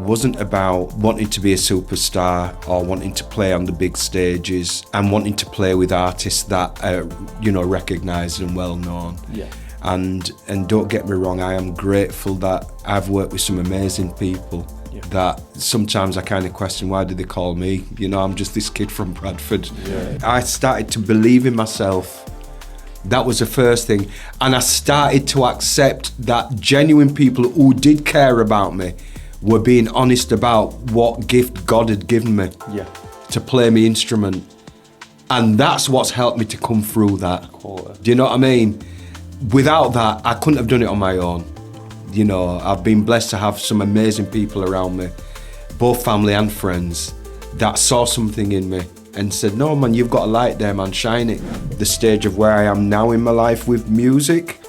wasn't about wanting to be a superstar or wanting to play on the big stages and wanting to play with artists that are, recognised and well known. Yeah. And don't get me wrong, I am grateful that I've worked with some amazing people. Yeah. That sometimes I kind of question, why do they call me? I'm just this kid from Bradford. Yeah. I started to believe in myself. That was the first thing. And I started to accept that genuine people who did care about me were being honest about what gift God had given me to play my instrument. And that's what's helped me to come through that. Cool. Do you know what I mean? Without that, I couldn't have done it on my own. I've been blessed to have some amazing people around me, both family and friends, that saw something in me and said, no man, you've got a light there, man, shine it. The stage of where I am now in my life with music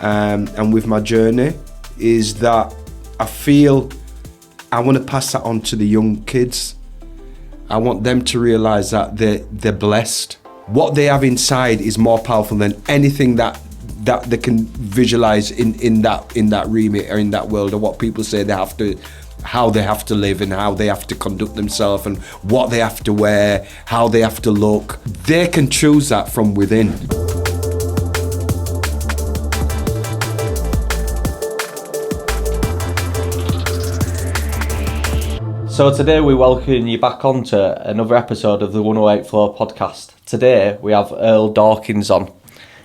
and with my journey is that I feel I want to pass that on to the young kids. I want them to realise that they're blessed. What they have inside is more powerful than anything that they can visualise in that remit or in that world, or what people say how they have to live and how they have to conduct themselves and what they have to wear, how they have to look. They can choose that from within. So today we welcome you back onto another episode of the 108 Floor podcast. Today we have Earl Dawkins on.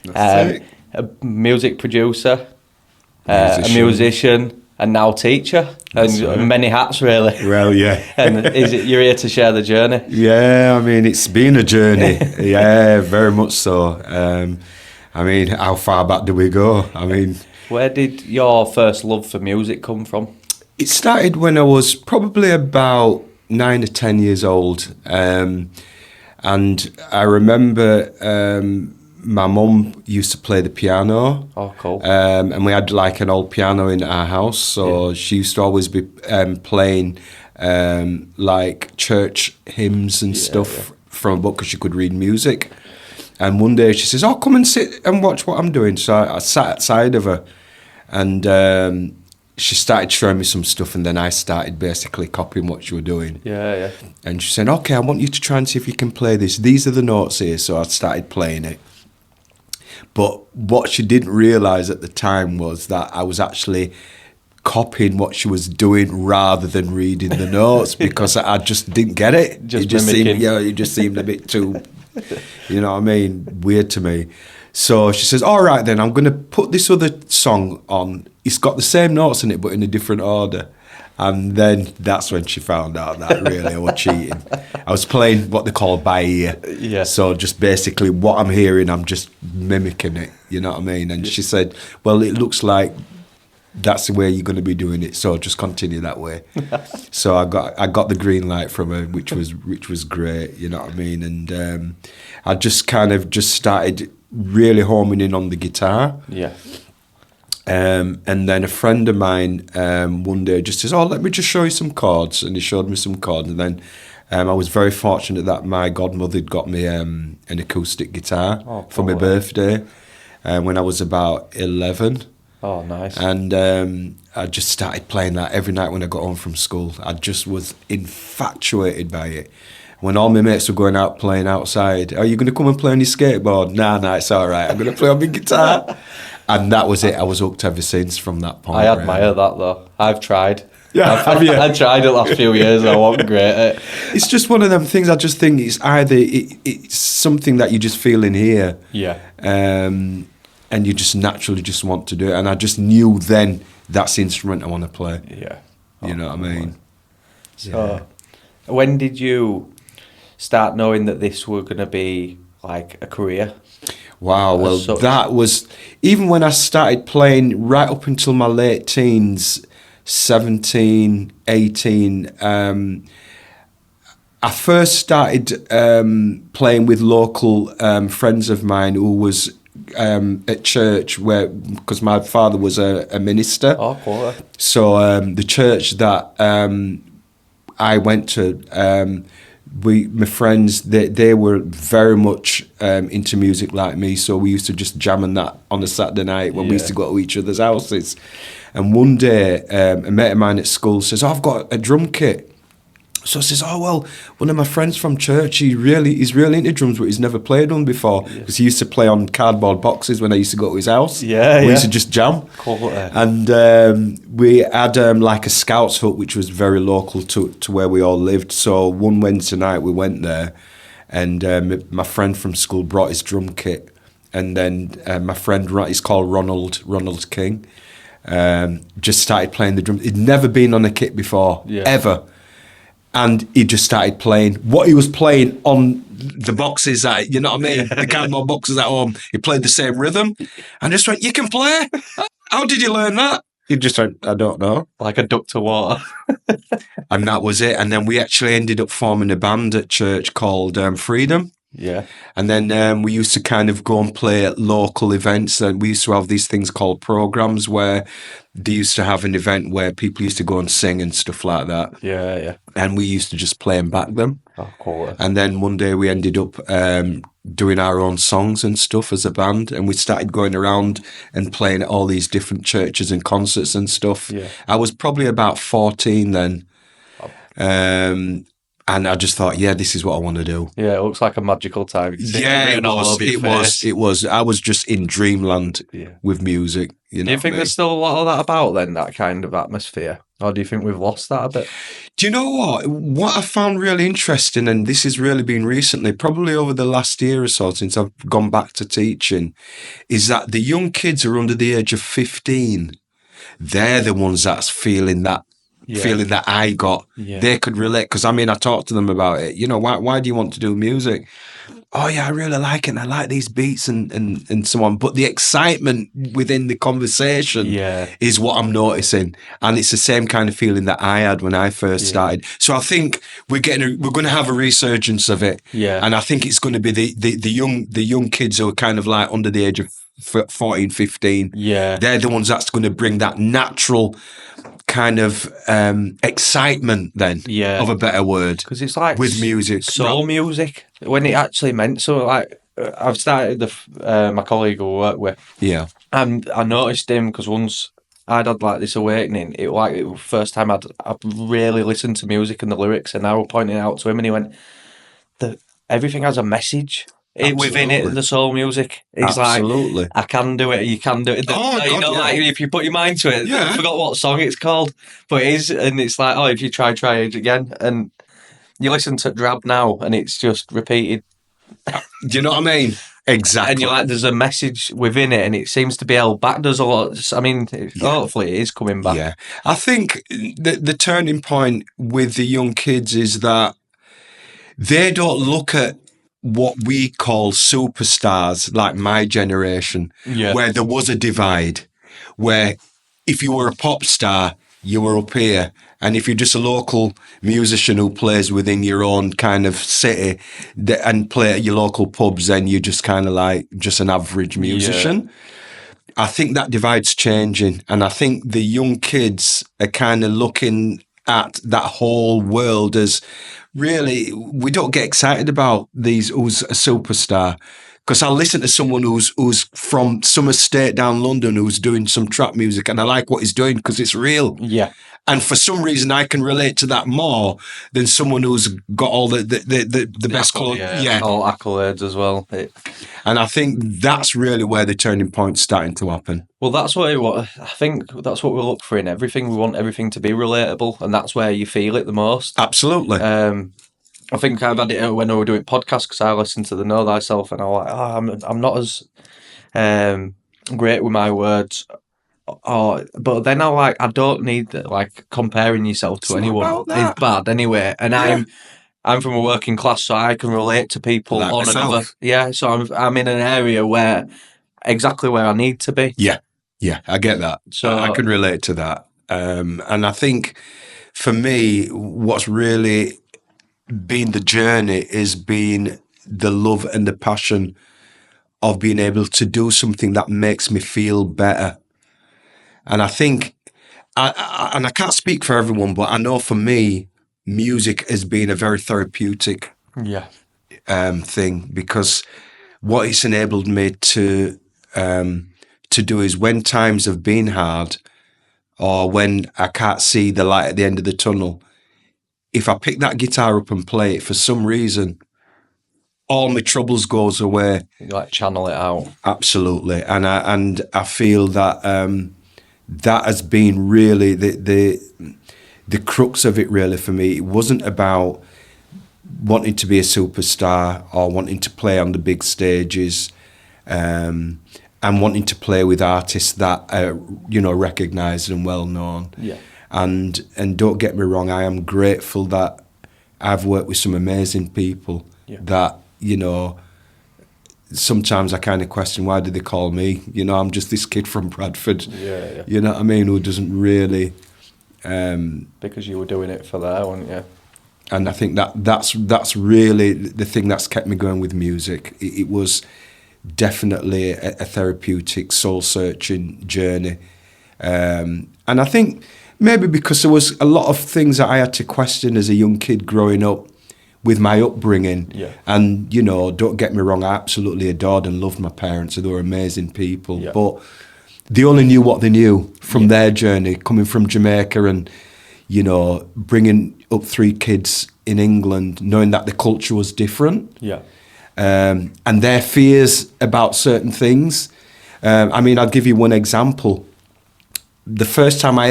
That's it. A music producer, a musician, and now teacher, and many hats really. Well, yeah. And you're here to share the journey. Yeah, I mean, it's been a journey. Yeah, very much so. How far back do we go? Where did your first love for music come from? It started when I was probably about 9 or 10 years old. And I remember my mum used to play the piano. Oh, cool. And we had like an old piano in our house. So she used to always be playing like church hymns and stuff from a book because she could read music. And one day she says, oh, come and sit and watch what I'm doing. So I sat outside of her and she started showing me some stuff, and then I started basically copying what she was doing. Yeah. And she said, okay, I want you to try and see if you can play this. These are the notes here. So I started playing it. But what she didn't realise at the time was that I was actually copying what she was doing rather than reading the notes because I just didn't get it. It just seemed a bit too, weird to me. So she says, all right then, I'm going to put this other song on. It's got the same notes in it, but in a different order. And then that's when she found out that really I was cheating. I was playing what they call by ear. Yeah. So just basically what I'm hearing, I'm just mimicking it, you know what I mean? And she said, well, it looks like that's the way you're going to be doing it, so just continue that way. So I got the green light from her, which was great, you know what I mean? And I just started really homing in on the guitar. Yeah. And then a friend of mine one day just says, oh, let me just show you some chords. And he showed me some chords. And then I was very fortunate that my godmother had got me an acoustic guitar for my birthday when I was about 11. Oh, nice. And I just started playing that every night when I got home from school. I just was infatuated by it. When all my mates were going out playing outside, are you going to come and play on your skateboard? Nah, it's all right. I'm going to play on my guitar. And that was it. I was hooked ever since from that point. I admire that though. I've tried. Yeah, have you? I tried it the last few years and I wasn't great at it. It's just one of them things. I just think it's either it's something that you just feel in here. Yeah. And you just naturally just want to do it. And I just knew then that's the instrument I want to play. Yeah. You know what I mean? So, when did you start knowing that this were going to be like a career? Wow, well, that was, even when I started playing right up until my late teens, 17, 18, I first started playing with local friends of mine who was at church, because my father was a minister. Oh, cool. So the church that I went to, my friends, they were very much into music like me, so we used to just jam on that on a Saturday night when we used to go to each other's houses. And one day, a mate of mine at school says, I've got a drum kit. So I says, oh, well, one of my friends from church, he's really into drums, but he's never played one before. Because he used to play on cardboard boxes when I used to go to his house. We used to just jam. Cool. And we had like a scouts hut, which was very local to where we all lived. So one Wednesday night we went there, and my friend from school brought his drum kit. And then my friend, he's called Ronald King, just started playing the drums. He'd never been on a kit before, ever. And he just started playing. What he was playing on the boxes, that, you know what I mean? The cardboard boxes at home, he played the same rhythm. And I just went, you can play? How did you learn that? He just went, I don't know. Like a duck to water. And that was it. And then we actually ended up forming a band at church called Freedom. Yeah. And then we used to kind of go and play at local events. And we used to have these things called programs where they used to have an event where people used to go and sing and stuff like that. Yeah. And we used to just play and back them. Oh, cool. And then one day we ended up doing our own songs and stuff as a band. And we started going around and playing at all these different churches and concerts and stuff. Yeah. I was probably about 14 then. And I just thought, this is what I want to do. Yeah, it looks like a magical time. It was. I was just in dreamland with music. You know, do you think there's still a lot of that about then, that kind of atmosphere? Or do you think we've lost that a bit? Do you know what? What I found really interesting, and this has really been recently, probably over the last year or so since I've gone back to teaching, is that the young kids are under the age of 15. They're the ones that's feeling that I got. They could relate, because I talked to them about it. You know, why do you want to do music? Oh yeah, I really like it, and I like these beats and so on. But the excitement within the conversation is what I'm noticing, and it's the same kind of feeling that I had when I first started. So I think we're going to have a resurgence of it, and I think it's going to be the young kids who are kind of like under the age of 14, 15. They're the ones that's going to bring that natural kind of excitement then, of a better word, because it's like with music, soul music, when it actually meant so. Like I've started my colleague who I work with, and I noticed him because once I'd had like this awakening. It was the first time I'd really listened to music and the lyrics, and I was pointing it out to him, and he went, everything has a message within it, the soul music. He's like, I can do it, you can do it. Like if you put your mind to it, I forgot what song it's called, but it is, and it's like, if you try it again, and you listen to Drab now, and it's just repeated. Do you know what I mean? Exactly. And you're like, there's a message within it, and it seems to be held back. There's a lot. Hopefully it is coming back. Yeah. I think the turning point with the young kids is that they don't look at what we call superstars, like my generation, where there was a divide, where if you were a pop star, you were up here. And if you're just a local musician who plays within your own kind of city and play at your local pubs, then you're just kind of like just an average musician. I think that divide's changing. And I think the young kids are kind of looking at that whole world as really, we don't get excited about who's a superstar. Because I listen to someone who's from some estate down London who's doing some trap music, and I like what he's doing because it's real. Yeah. And for some reason, I can relate to that more than someone who's got all the best clothes. All accolades as well. And I think that's really where the turning point's starting to happen. Well, that's what I think. That's what we look for in everything. We want everything to be relatable, and that's where you feel it the most. Absolutely. I think I've had it when I was doing podcasts, because I listened to the Know Thyself, and I was like, I'm not as great with my words. But then I don't need comparing yourself to anyone is bad anyway. And I'm from a working class, so I can relate to people like on myself. another. Yeah, so I'm in an area where exactly where I need to be. Yeah, I get that. So I can relate to that. And I think for me, what's really been the journey is being the love and the passion of being able to do something that makes me feel better. And I think, and I can't speak for everyone, but I know for me, music has been a very therapeutic Yeah. thing, because what it's enabled me to do is, when times have been hard or when I can't see the light at the end of the tunnel, if I pick that guitar up and play it, for some reason, all my troubles goes away. You like channel it out. Absolutely, and I feel that that has been really the crux of it. Really, for me, it wasn't about wanting to be a superstar or wanting to play on the big stages, and wanting to play with artists that are, recognised and well known. Yeah. And don't get me wrong, I am grateful that I've worked with some amazing people. Yeah. That, sometimes I kind of question, why do they call me? I'm just this kid from Bradford. Yeah. You know what I mean? Who doesn't really. Because you were doing it for there, weren't you? And I think that's really the thing that's kept me going with music. It was definitely a therapeutic, soul-searching journey. And I think maybe because there was a lot of things that I had to question as a young kid growing up with my upbringing. Yeah. And, don't get me wrong, I absolutely adored and loved my parents. They were amazing people. Yeah. But they only knew what they knew from their journey, coming from Jamaica and, bringing up 3 kids in England, knowing that the culture was different. Yeah. And their fears about certain things. I'll give you one example. The first time I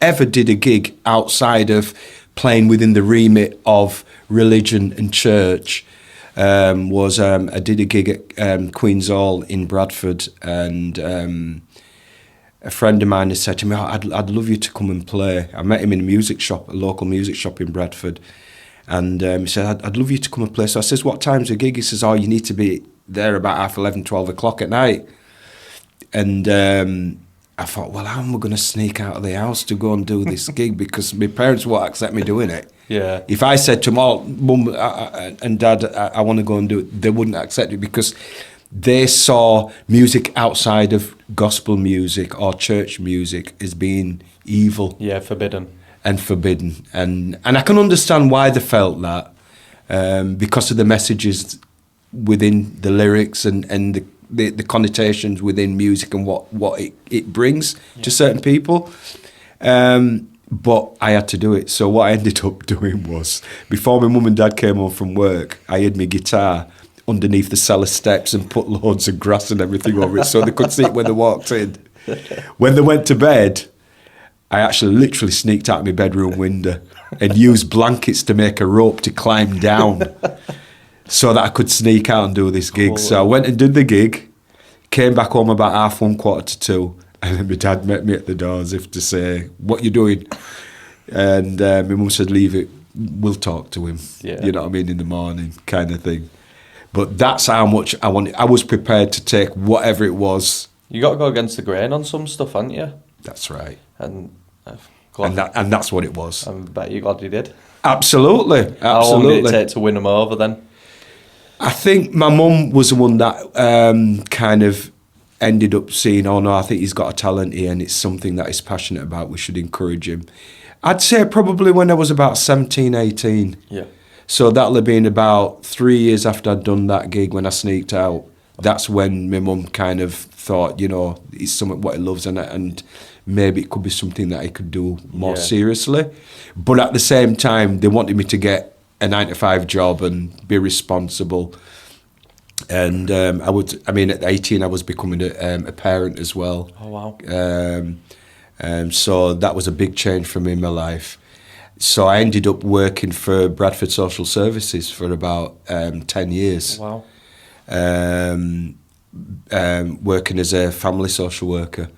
ever did a gig outside of playing within the remit of religion and church was I did a gig at Queen's Hall in Bradford, and a friend of mine has said to me, I'd love you to come and play. I met him in a local music shop in Bradford, and he said, I'd love you to come and play. So I says, what time's the gig? He says, you need to be there about 11:30, 12 o'clock at night. And I thought, well, how am I going to sneak out of the house to go and do this gig? Because my parents won't accept me doing it. Yeah. If I said to them, Mum and Dad, I want to go and do it, they wouldn't accept it, because they saw music outside of gospel music or church music as being evil. Yeah, forbidden. And forbidden. And I can understand why they felt that, because of the messages within the lyrics and the connotations within music and what it brings to certain people. But I had to do it. So what I ended up doing was, before my mum and dad came home from work, I hid my guitar underneath the cellar steps and put loads of grass and everything over it so they could see it when they walked in. When they went to bed, I actually literally sneaked out my bedroom window and used blankets to make a rope to climb down so that I could sneak out and do this gig. Cool. So I went and did the gig, came back home about 1:30, 1:45, and then my dad met me at the door as if to say, what you doing? And my mum said, leave it, we'll talk to him. Yeah. You know what I mean, in the morning kind of thing. But that's how much I wanted. I was prepared to take whatever it was. You got to go against the grain on some stuff, haven't you? That's right. And that's what it was. I bet you're glad you did. Absolutely. How long did it take to win them over then? I think my mum was the one that kind of ended up seeing, oh no, I think he's got a talent here and it's something that he's passionate about. We should encourage him. I'd say probably when I was about 17, 18. Yeah. So that'll have been about 3 years after I'd done that gig when I sneaked out. That's when my mum kind of thought, it's something what he loves and maybe it could be something that he could do more seriously. But at the same time, they wanted me to get a 9-to-5 job and be responsible. And at 18, I was becoming a parent as well. Oh, wow. So that was a big change for me in my life. So I ended up working for Bradford Social Services for about 10 years. Wow. Working as a family social worker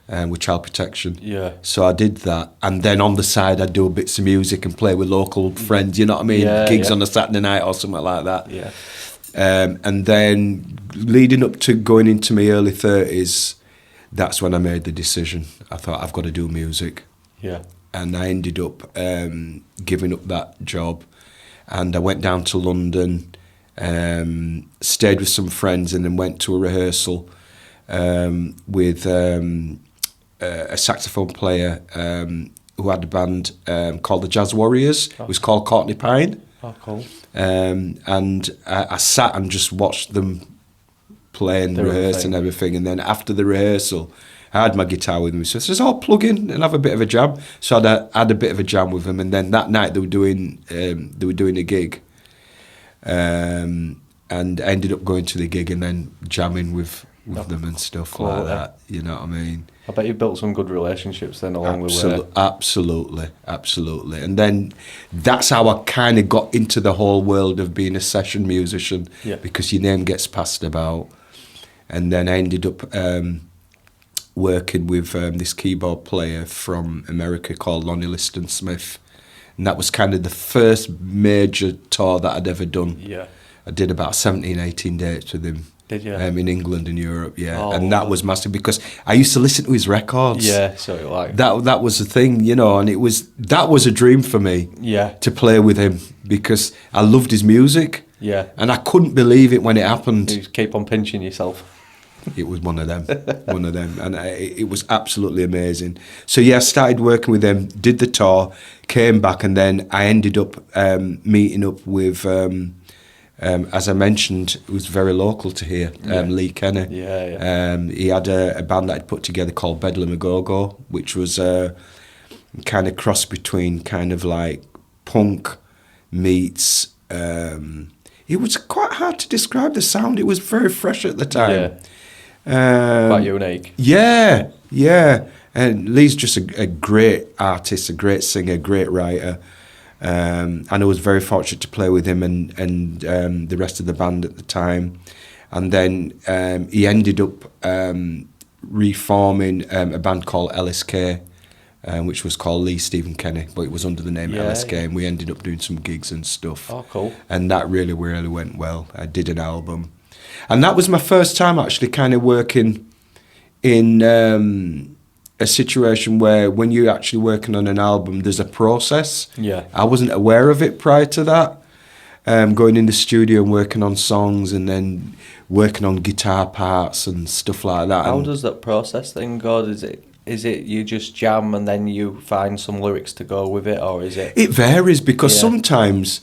with child protection. Yeah. So I did that. And then on the side, I'd do bits of music and play with local friends, you know what I mean? Yeah, Gigs on a Saturday night or something like that. Yeah. And then leading up to going into my early 30s, that's when I made the decision. I thought, I've got to do music. Yeah. And I ended up giving up that job. And I went down to London, stayed with some friends, and then went to a rehearsal with a saxophone player who had a band called the Jazz Warriors. It was called Courtney Pine. Oh, cool. And I sat and just watched them play and rehearse and everything. And then after the rehearsal, I had my guitar with me. So I says, "Oh, plug in and have a bit of a jam." So I had a bit of a jam with them. And then that night they were doing a gig. And I ended up going to the gig and then jamming with them and stuff like that. You know what I mean? I bet you built some good relationships then along the way. Absolutely. And then that's how I kind of got into the whole world of being a session musician, because your name gets passed about. And then I ended up working with this keyboard player from America called Lonnie Liston Smith. And that was kind of the first major tour that I'd ever done. Yeah. I did about 17, 18 dates with him. Did you? In England and Europe, and that was massive because I used to listen to his records. Yeah, so like that was the thing, you know, and that was a dream for me. Yeah, to play with him because I loved his music. Yeah, and I couldn't believe it when it happened. You just keep on pinching yourself. It was one of them, and it was absolutely amazing. So I started working with them, did the tour, came back, and then I ended up meeting up with. As I mentioned, it was very local to here, Lee Kenny. He had a band that I'd put together called Bedlam A Go-Go, which was a kind of cross between kind of like punk meets... it was quite hard to describe the sound. It was very fresh at the time. Quite unique. Yeah. And Lee's just a great artist, a great singer, great writer. And I was very fortunate to play with him and the rest of the band at the time. And then he ended up reforming a band called LSK, which was called Lee Stephen Kenny, but it was under the name LSK, and we ended up doing some gigs and stuff. Oh, cool. And that really went well. I did an album. And that was my first time actually kind of working in... a situation where when you're actually working on an album, there's a process. Yeah. I wasn't aware of it prior to that. Going in the studio and working on songs and then working on guitar parts and stuff like that. How does that process then go? Is it you just jam and then you find some lyrics to go with it, or is it? It varies because sometimes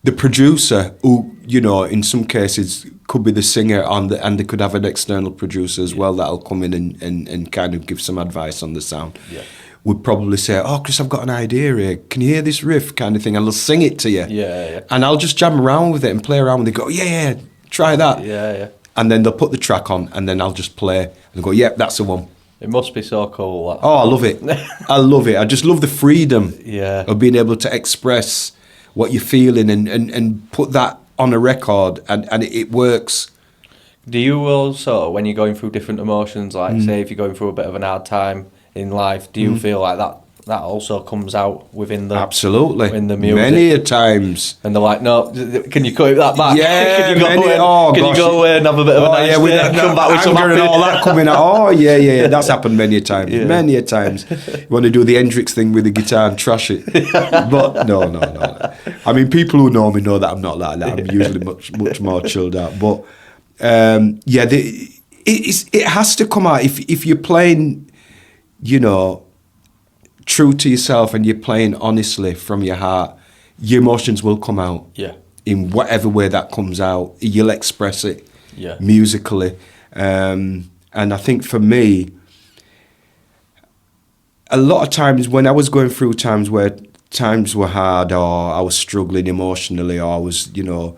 the producer, who, you know, in some cases could be the singer and they could have an external producer as well that'll come in and kind of give some advice on the sound. Yeah. Would probably say, "Oh, Chris, I've got an idea here. Can you hear this riff?" kind of thing, and they'll sing it to you. Yeah. And I'll just jam around with it and play around with it. Go, yeah, try that. Yeah. And then they'll put the track on, and then I'll just play and go, "Yep, that's the one." It must be so cool. That. Oh, I love it. I love it. I just love the freedom of being able to express what you're feeling and put that on a record, and it works. Do you also, when you're going through different emotions, like say if you're going through a bit of an hard time in life, do you feel like that also comes out within the absolutely in the music? Many a times, and they're like, "No, can you cut that back? Yeah, can you go away and have a bit of a nice day, come back with some anger and all that coming out? Oh yeah, that's happened many a time. Yeah. Many a times. You want to do the Hendrix thing with the guitar and trash it, but no. I mean, people who know me know that I'm not like that. I'm usually much more chilled out, but it has to come out if you're playing, you know, true to yourself and you're playing honestly from your heart, your emotions will come out. Yeah. In whatever way that comes out, you'll express it musically. And I think for me, a lot of times when I was going through times where times were hard or I was struggling emotionally or I was, you know,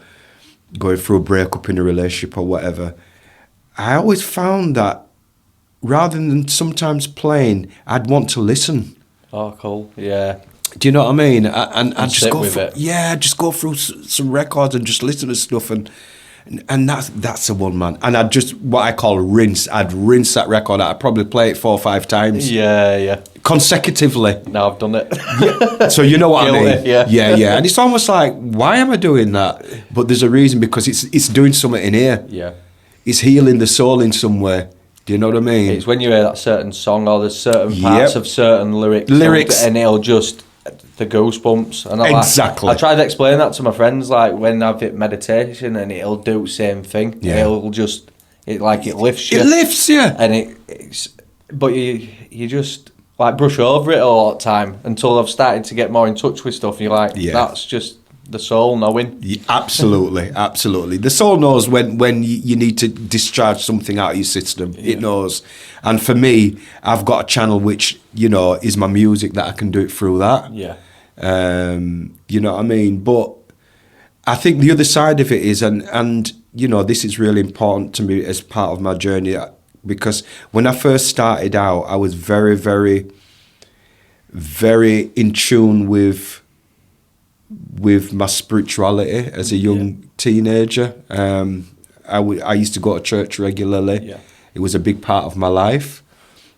going through a breakup in a relationship or whatever, I always found that rather than sometimes playing, I'd want to listen. Oh, cool. Yeah. Do you know what I mean? And I'd just go through, just go through some records and just listen to stuff and that's the one, man. And I'd just, what I call rinse. I'd rinse that record out. I'd probably play it 4 or 5 times. Yeah. Consecutively. Now I've done it. Yeah. So you know what I mean? Yeah. And it's almost like, why am I doing that? But there's a reason, because it's doing something in here. Yeah. It's healing the soul in some way. Do you know what I mean? It's when you hear that certain song or there's certain parts of certain lyrics and it'll just, the goosebumps. And exactly. I try to explain that to my friends, like when I've hit meditation and it'll do the same thing. Yeah. It'll just, it lifts you. It lifts you. And but you just, like brush over it all the time until I've started to get more in touch with stuff. You're like, that's just the soul knowing. Yeah, absolutely, absolutely. The soul knows when you need to discharge something out of your system. It knows. And for me, I've got a channel which, you know, is my music, that I can do it through that. Yeah. You know what I mean? But I think the other side of it is, and you know, this is really important to me as part of my journey, because when I first started out, I was very, very, very in tune with my spirituality as a young teenager. I used to go to church regularly. Yeah. It was a big part of my life.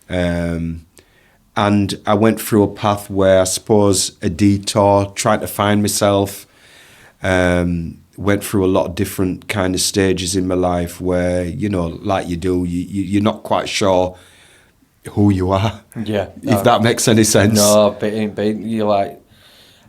And I went through a path where I suppose a detour, trying to find myself. Went through a lot of different kind of stages in my life where, you know, like you do, you're not quite sure who you are. Yeah. If that makes any sense. No, but you're like,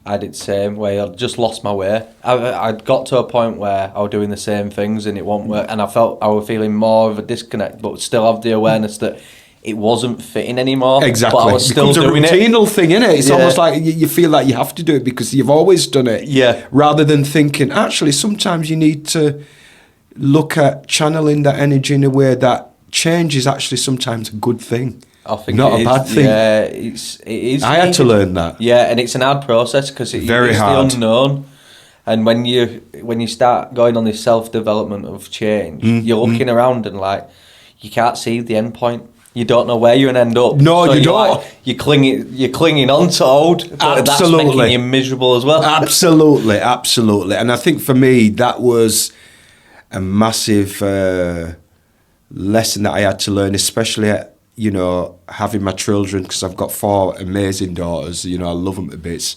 I did the same way. I just lost my way. I'd got to a point where I was doing the same things and it won't work, and I felt I was feeling more of a disconnect, but still have the awareness that it wasn't fitting anymore. Exactly. But I was still doing a routinal thing, innit? It's almost like you feel like you have to do it because you've always done it. Yeah. Rather than thinking, actually, sometimes you need to look at channeling that energy in a way that change is actually sometimes a good thing. I think not a bad thing. Yeah, it is. I had to learn that. Yeah, and it's an hard process because it's hard. The unknown. And when you start going on this self-development of change, you're looking around and like you can't see the end point. You don't know where you're gonna end up. No, so you don't. Like, you're clinging on to old, but that's making you miserable as well. Absolutely, absolutely. And I think for me that was a massive lesson that I had to learn, especially you know, having my children, because I've got 4 amazing daughters. You know, I love them to bits.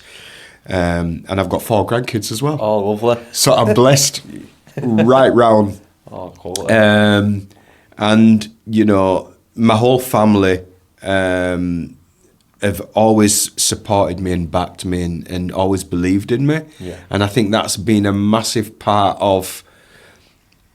And I've got 4 grandkids as well. Oh, lovely. So I'm blessed right round. Oh, cool. And, you know, my whole family have always supported me and backed me and always believed in me. Yeah. And I think that's been a massive part of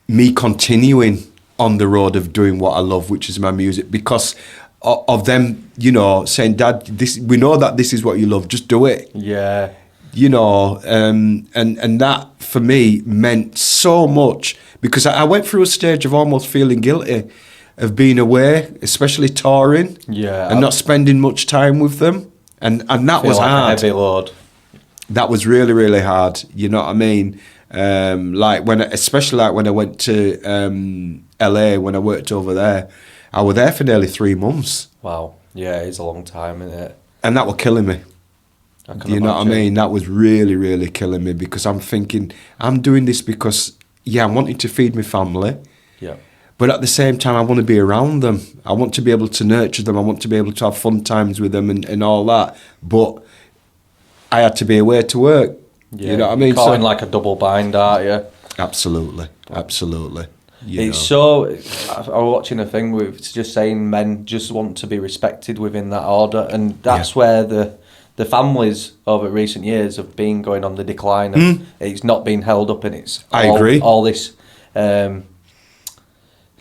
me continuing on the road of doing what I love, which is my music, because of them, you know, saying, Dad, we know that this is what you love, just do it. Yeah. You know, and that for me meant so much, because I went through a stage of almost feeling guilty of being away, especially touring, and not spending much time with them, and that was like hard. A heavy load. That was really, really hard. You know what I mean? Especially when I went to LA, when I worked over there, I was there for nearly 3 months. Wow. Yeah, it's a long time, isn't it? And that was killing me. You know what I mean? That was really, really killing me, because I'm thinking, I'm doing this because, I'm wanting to feed my family. Yeah. But at the same time, I want to be around them. I want to be able to nurture them. I want to be able to have fun times with them and all that. But I had to be away to work. Yeah. You know what I mean? Caught in like a double bind, aren't you? Absolutely. Absolutely. It's so. I was watching a thing with it's just saying men just want to be respected within that order, and that's where the families over recent years have been going on the decline. And it's not been held up, and it's I agree. All this,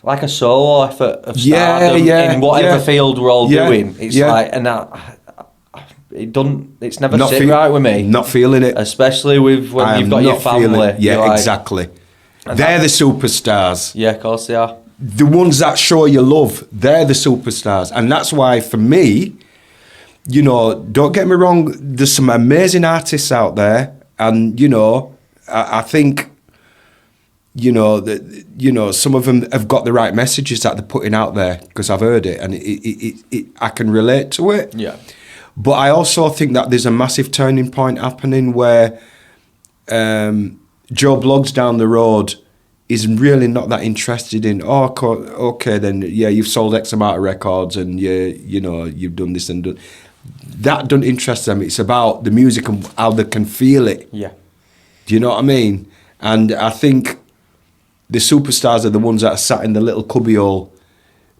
like a solo effort of stardom in whatever field we're all doing. It's like, and it's never not sit right with me. Not feeling it, especially with when you've got your family. Yeah, like, exactly. They're the superstars. Yeah, of course they are. The ones that show you love, they're the superstars. And that's why, for me, you know, don't get me wrong, there's some amazing artists out there. And, you know, I think, you know, that, you know, some of them have got the right messages that they're putting out there, because I've heard it and I can relate to it. Yeah. But I also think that there's a massive turning point happening where Joe Bloggs down the road is really not that interested in, okay, then, you've sold X amount of records and, you know, you've done this and done. That doesn't interest them. It's about the music and how they can feel it. Yeah. Do you know what I mean? And I think the superstars are the ones that are sat in the little cubbyhole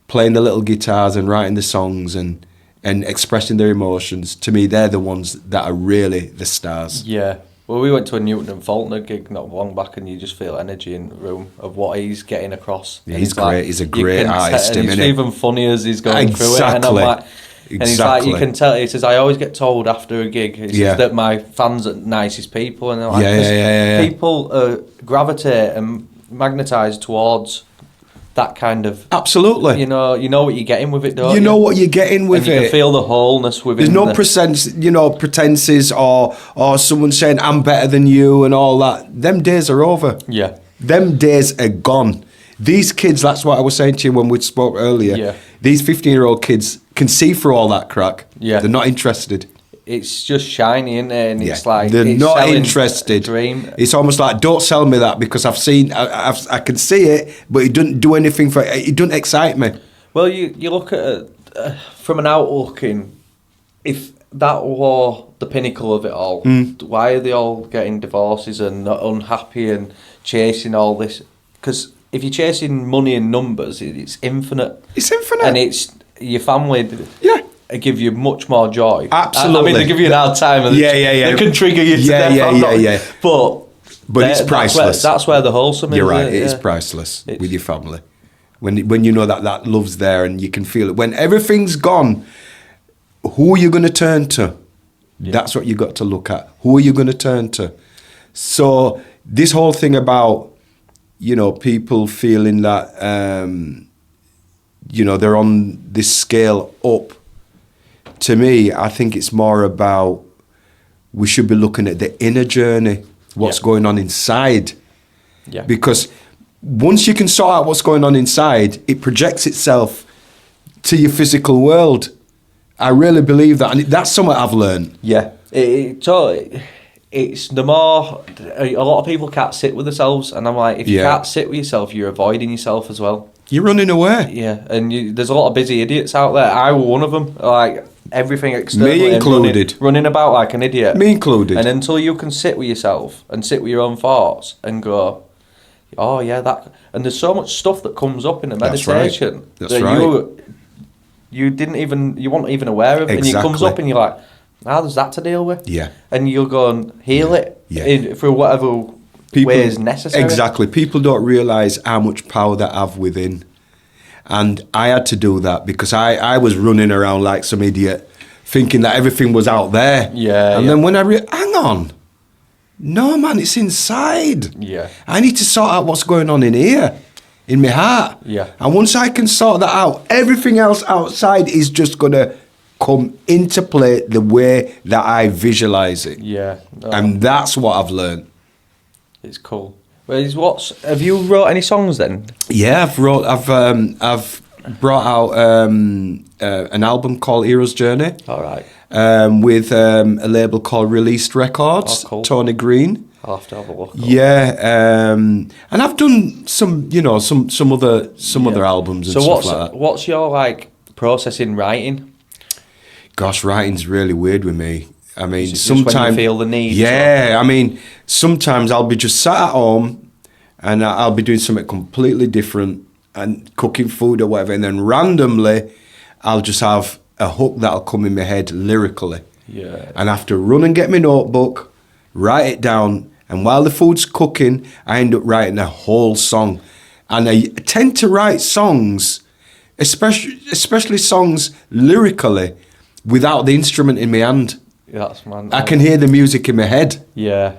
playing the little guitars and writing the songs and expressing their emotions. To me, they're the ones that are really the stars. Yeah. Well, we went to a Newton and Faulkner gig not long back, and you just feel energy in the room of what he's getting across. Yeah, he's great. He's a great artist. And he's even funny as he's going through it. And I'm like, And he's like, you can tell. He says, I always get told after a gig that my fans are nicest people, and they're like, people gravitate and magnetise towards that kind of absolutely. You know what you're getting with it, don't you? You know what you're getting with and you can feel the wholeness within. There's no pretenses or someone saying I'm better than you and all that. Them days are over. Yeah. Them days are gone. These kids, that's what I was saying to you when we spoke earlier. Yeah. These 15-year-old kids can see through all that crack. Yeah. They're not interested. It's just shiny, isn't it? And it's like they're not interested. Dream. It's almost like, don't sell me that because I've seen, I can see it, but it doesn't do anything for it. It doesn't excite me. Well, you look at it from an outlook in, if that were the pinnacle of it all, why are they all getting divorces and not unhappy and chasing all this? Because if you're chasing money and numbers, it's infinite. It's infinite. And it's your family. Yeah. Give you much more joy. Absolutely. I mean, they give you an hard time. And they can trigger you to death. But it's priceless. That's where the wholesome is. You're right. It is priceless with your family. When you know that love's there and you can feel it. When everything's gone, who are you going to turn to? Yeah. That's what you got to look at. Who are you going to turn to? So this whole thing about, people feeling that, they're on this scale up. To me, I think it's more about we should be looking at the inner journey, what's going on inside. Yeah. Because once you can sort out what's going on inside, it projects itself to your physical world. I really believe that, and that's something I've learned. Yeah. It's the more, a lot of people can't sit with themselves, and I'm like, if you can't sit with yourself, you're avoiding yourself as well. You're running away. Yeah, and there's a lot of busy idiots out there. I was one of them. Like, everything external. Me included. Running about like an idiot. Me included. And until you can sit with yourself and sit with your own thoughts and go, oh yeah, that. And there's so much stuff that comes up in the meditation That's right. You weren't even aware of, and it comes up and you're like, there's that to deal with. Yeah. And you'll go and heal it through whatever way is necessary. Exactly. People don't realise how much power they have within. And I had to do that because I was running around like some idiot thinking that everything was out there. Yeah. And then when hang on. No, man, it's inside. Yeah. I need to sort out what's going on in here, in my heart. Yeah. And once I can sort that out, everything else outside is just going to come into play the way that I visualise it. Yeah. And that's what I've learned. It's cool. Have you wrote any songs then? Yeah, I've brought out an album called Hero's Journey. All right. With a label called Released Records. Oh, cool. Tony Green. I'll have to have a look. Yeah, and I've done some other albums and stuff like that. What's your process in writing? Gosh, writing's really weird with me. I mean, sometimes when you feel the need. Yeah, I mean, sometimes I'll be just sat at home and I'll be doing something completely different and cooking food or whatever, and then randomly I'll just have a hook that'll come in my head lyrically. Yeah. And I have to run and get my notebook, write it down, and while the food's cooking, I end up writing a whole song. And I tend to write songs, especially songs lyrically, without the instrument in my hand. That's man. I can hear the music in my head. Yeah.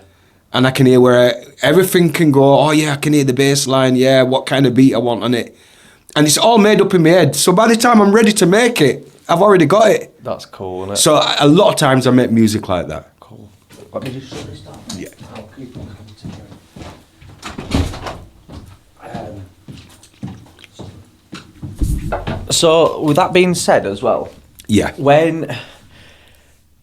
And I can hear where everything can go, oh yeah, I can hear the bass line, yeah, what kind of beat I want on it. And it's all made up in my head. So by the time I'm ready to make it, I've already got it. That's cool, isn't it? So a lot of times I make music like that. Cool. Let me just shut this down. Yeah. I'll keep on continuing. So with that being said as well, do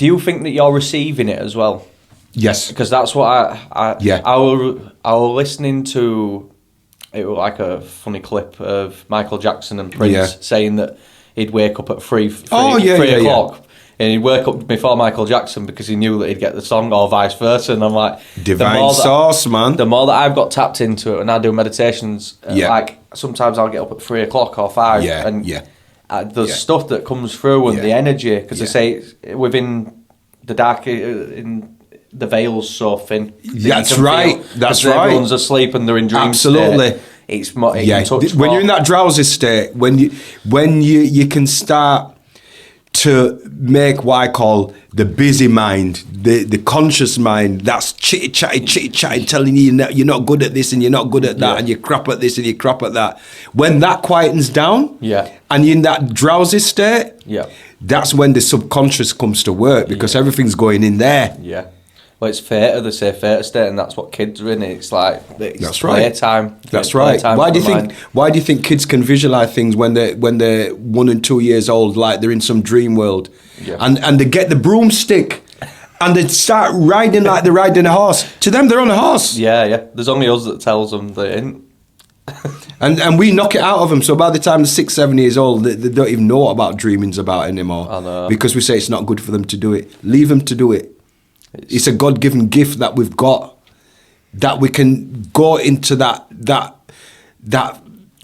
you think that you're receiving it as well? Yes. Because that's what I was listening to. It was like a funny clip of Michael Jackson and Prince saying that he'd wake up at 3 o'clock. And he'd wake up before Michael Jackson because he knew that he'd get the song, or vice versa. And I'm like, divine sauce, man. The more that I've got tapped into it, and I do meditations, like sometimes I'll get up at 3 o'clock or 5. There's stuff that comes through and the energy, because they say within the dark, in the veil's so thin. That's right. That's right. Everyone's asleep and they're in dream Absolutely. State. It's when you're in that drowsy state, when you can start to make what I call the busy mind, the conscious mind, that's chitty-chatty, telling you that you're not good at this and you're not good at that, and you're crap at this and you're crap at that. When that quietens down, and you're in that drowsy state, that's when the subconscious comes to work, because everything's going in there. Yeah. Well, it's theta, they say theta state, and that's what kids are in. It's like, it's that's playtime. Right. That's right. Why do you think kids can visualize things when they're 1 and 2 years old, like they're in some dream world, and they get the broomstick and they start riding like they're riding a horse? To them, they're on a horse. Yeah. There's only us that tells them they ain't. and we knock it out of them. So by the time they're 6, 7 years old, they don't even know what about dreaming's about anymore. I know. Because we say it's not good for them to do it. Leave them to do it. It's a God-given gift that we've got, that we can go into that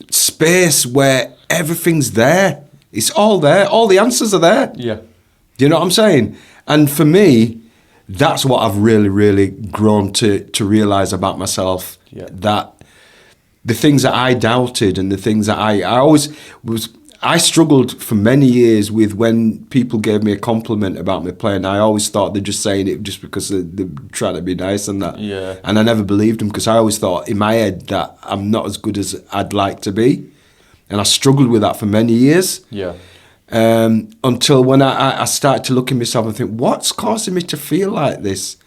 space where everything's there. It's all there. All the answers are there. Yeah. Do you know what I'm saying? And for me, that's what I've really, really grown to realise about myself. Yeah. That the things that I doubted and the things that I struggled for many years with when people gave me a compliment about me playing. I always thought they're just saying it just because they're trying to be nice and that. Yeah. And I never believed them, because I always thought in my head that I'm not as good as I'd like to be. And I struggled with that for many years. Yeah. Until when I started to look at myself and think, what's causing me to feel like this?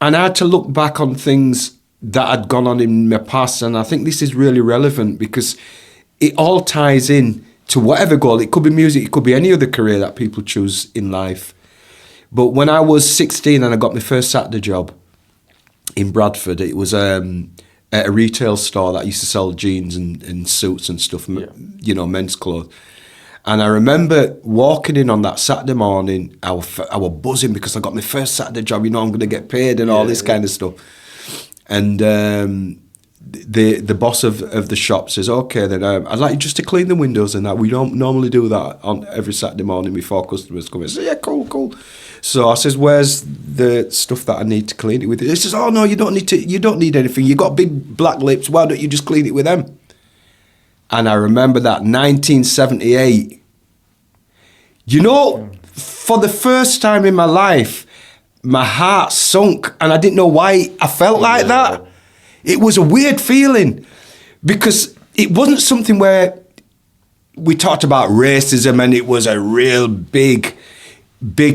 And I had to look back on things that had gone on in my past. And I think this is really relevant, because it all ties in to whatever goal. It could be music, it could be any other career that people choose in life. But when I was 16 and I got my first Saturday job in Bradford, it was at a retail store that used to sell jeans and suits and stuff, men's clothes. And I remember walking in on that Saturday morning, I was buzzing because I got my first Saturday job, I'm going to get paid and all this kind of stuff. And the boss of the shop says, okay, then I'd like you just to clean the windows and that. We don't normally do that on every Saturday morning before customers come in. I said, yeah, cool. So I says, where's the stuff that I need to clean it with? He says, oh no, you don't need anything. You got big black lips. Why don't you just clean it with them? And I remember that 1978. For the first time in my life, my heart sunk, and I didn't know why I felt like that. It was a weird feeling, because it wasn't something where we talked about racism and it was a real big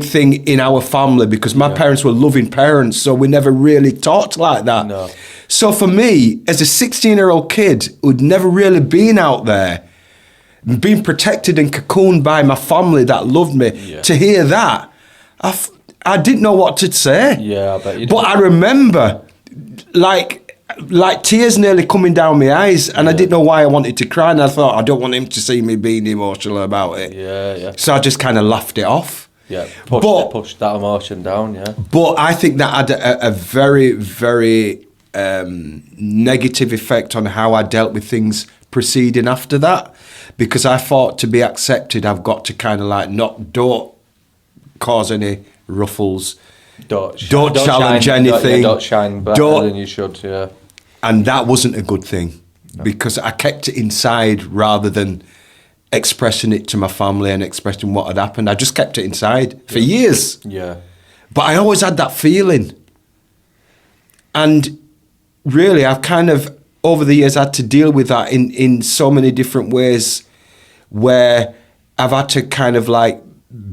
thing in our family, because my parents were loving parents, so we never really talked like that. No. So for me, as a 16-year-old kid who'd never really been out there, being protected and cocooned by my family that loved me, to hear that, I didn't know what to say. Yeah, I bet you did. But I remember, like tears nearly coming down my eyes, and I didn't know why I wanted to cry, and I thought, I don't want him to see me being emotional about it. Yeah. So I just kind of laughed it off. Yeah, pushed that emotion down, But I think that had a very, very negative effect on how I dealt with things proceeding after that, because I thought to be accepted, I've got to kind of like don't cause any ruffles. Don't challenge anything. Don't shine better than you should, And that wasn't a good thing, because I kept it inside rather than expressing it to my family and expressing what had happened. I just kept it inside for years. Yeah. But I always had that feeling. And really, I've kind of, over the years, had to deal with that in so many different ways, where I've had to kind of like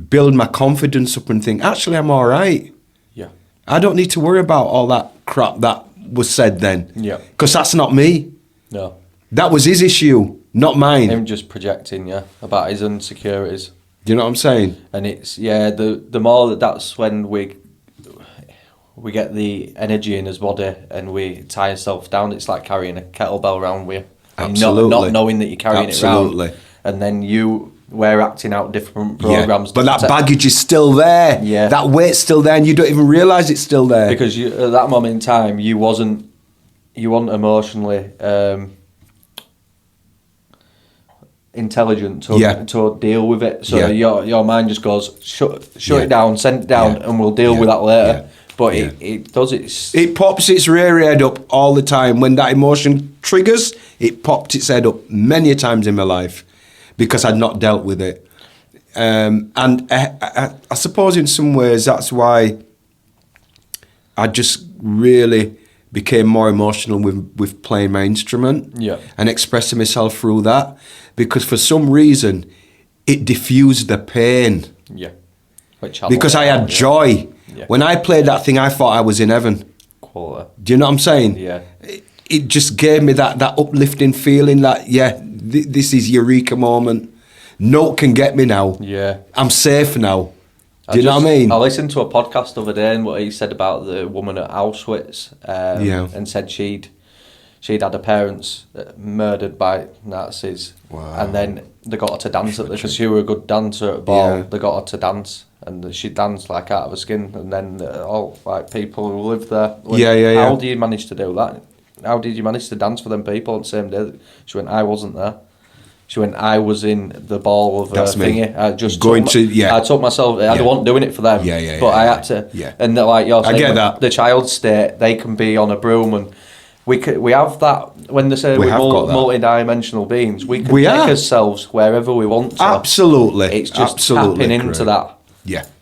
build my confidence up and think, actually, I'm all right. Yeah. I don't need to worry about all that crap that was said then. Yeah. Because that's not me. No. That was his issue, not mine. Him just projecting, about his insecurities. Do you know what I'm saying? And it's, the more that's when we get the energy in his body and we tie ourselves down. It's like carrying a kettlebell around with you. Absolutely. Not knowing that you're carrying it around. And then we're acting out different programs. But that baggage is still there. Yeah. That weight's still there, and you don't even realise it's still there. Because at that moment in time, you wasn't emotionally intelligent to deal with it. So your mind just goes, shut it down, send it down, and we'll deal with that later. Yeah. But it pops its rear head up all the time. When that emotion triggers, it popped its head up many a times in my life, because I'd not dealt with it. And I suppose in some ways that's why I just really became more emotional with playing my instrument and expressing myself through that, because for some reason it diffused the pain. Yeah. Because I had joy. Yeah. When I played that thing, I thought I was in heaven. Quality. Do you know what I'm saying? Yeah. It just gave me that uplifting feeling that, this is Eureka moment. No one can get me now. Yeah. I'm safe now. Do you know what I mean? I listened to a podcast the other day and what he said about the woman at Auschwitz and said she'd had her parents murdered by Nazis. Wow. And then they got her to dance because she was a good dancer at a ball. Yeah. They got her to dance and she danced like out of her skin, and then all like people who lived there went, how do you manage to do that? How did you manage to dance for them people on the same day? She went, I wasn't there. She went, I was in the ball of thingy. I just I took myself. I wasn't doing it for them. But I had to. Yeah. And like you're saying, I get that. The child state, they can be on a broom, and we have that. When they say we're multi-dimensional beings, we can take ourselves wherever we want to. Absolutely. It's just tapping into that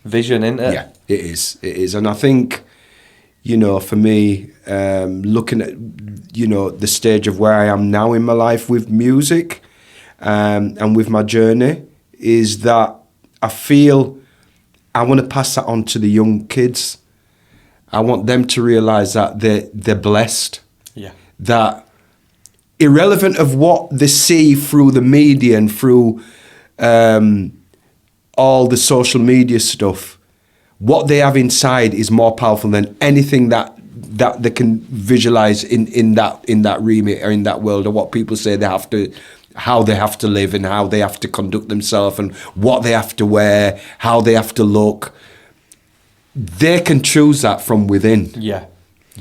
vision, isn't it? Yeah, it is. It is. And I think, for me, looking at, the stage of where I am now in my life with music, and with my journey, is that I feel I want to pass that on to the young kids. I want them to realise that they're blessed. Yeah. That irrelevant of what they see through the media and through all the social media stuff, what they have inside is more powerful than anything that they can visualise in that remit or in that world, or what people say how they have to live and how they have to conduct themselves and what they have to wear, how they have to look. They can choose that from within. Yeah.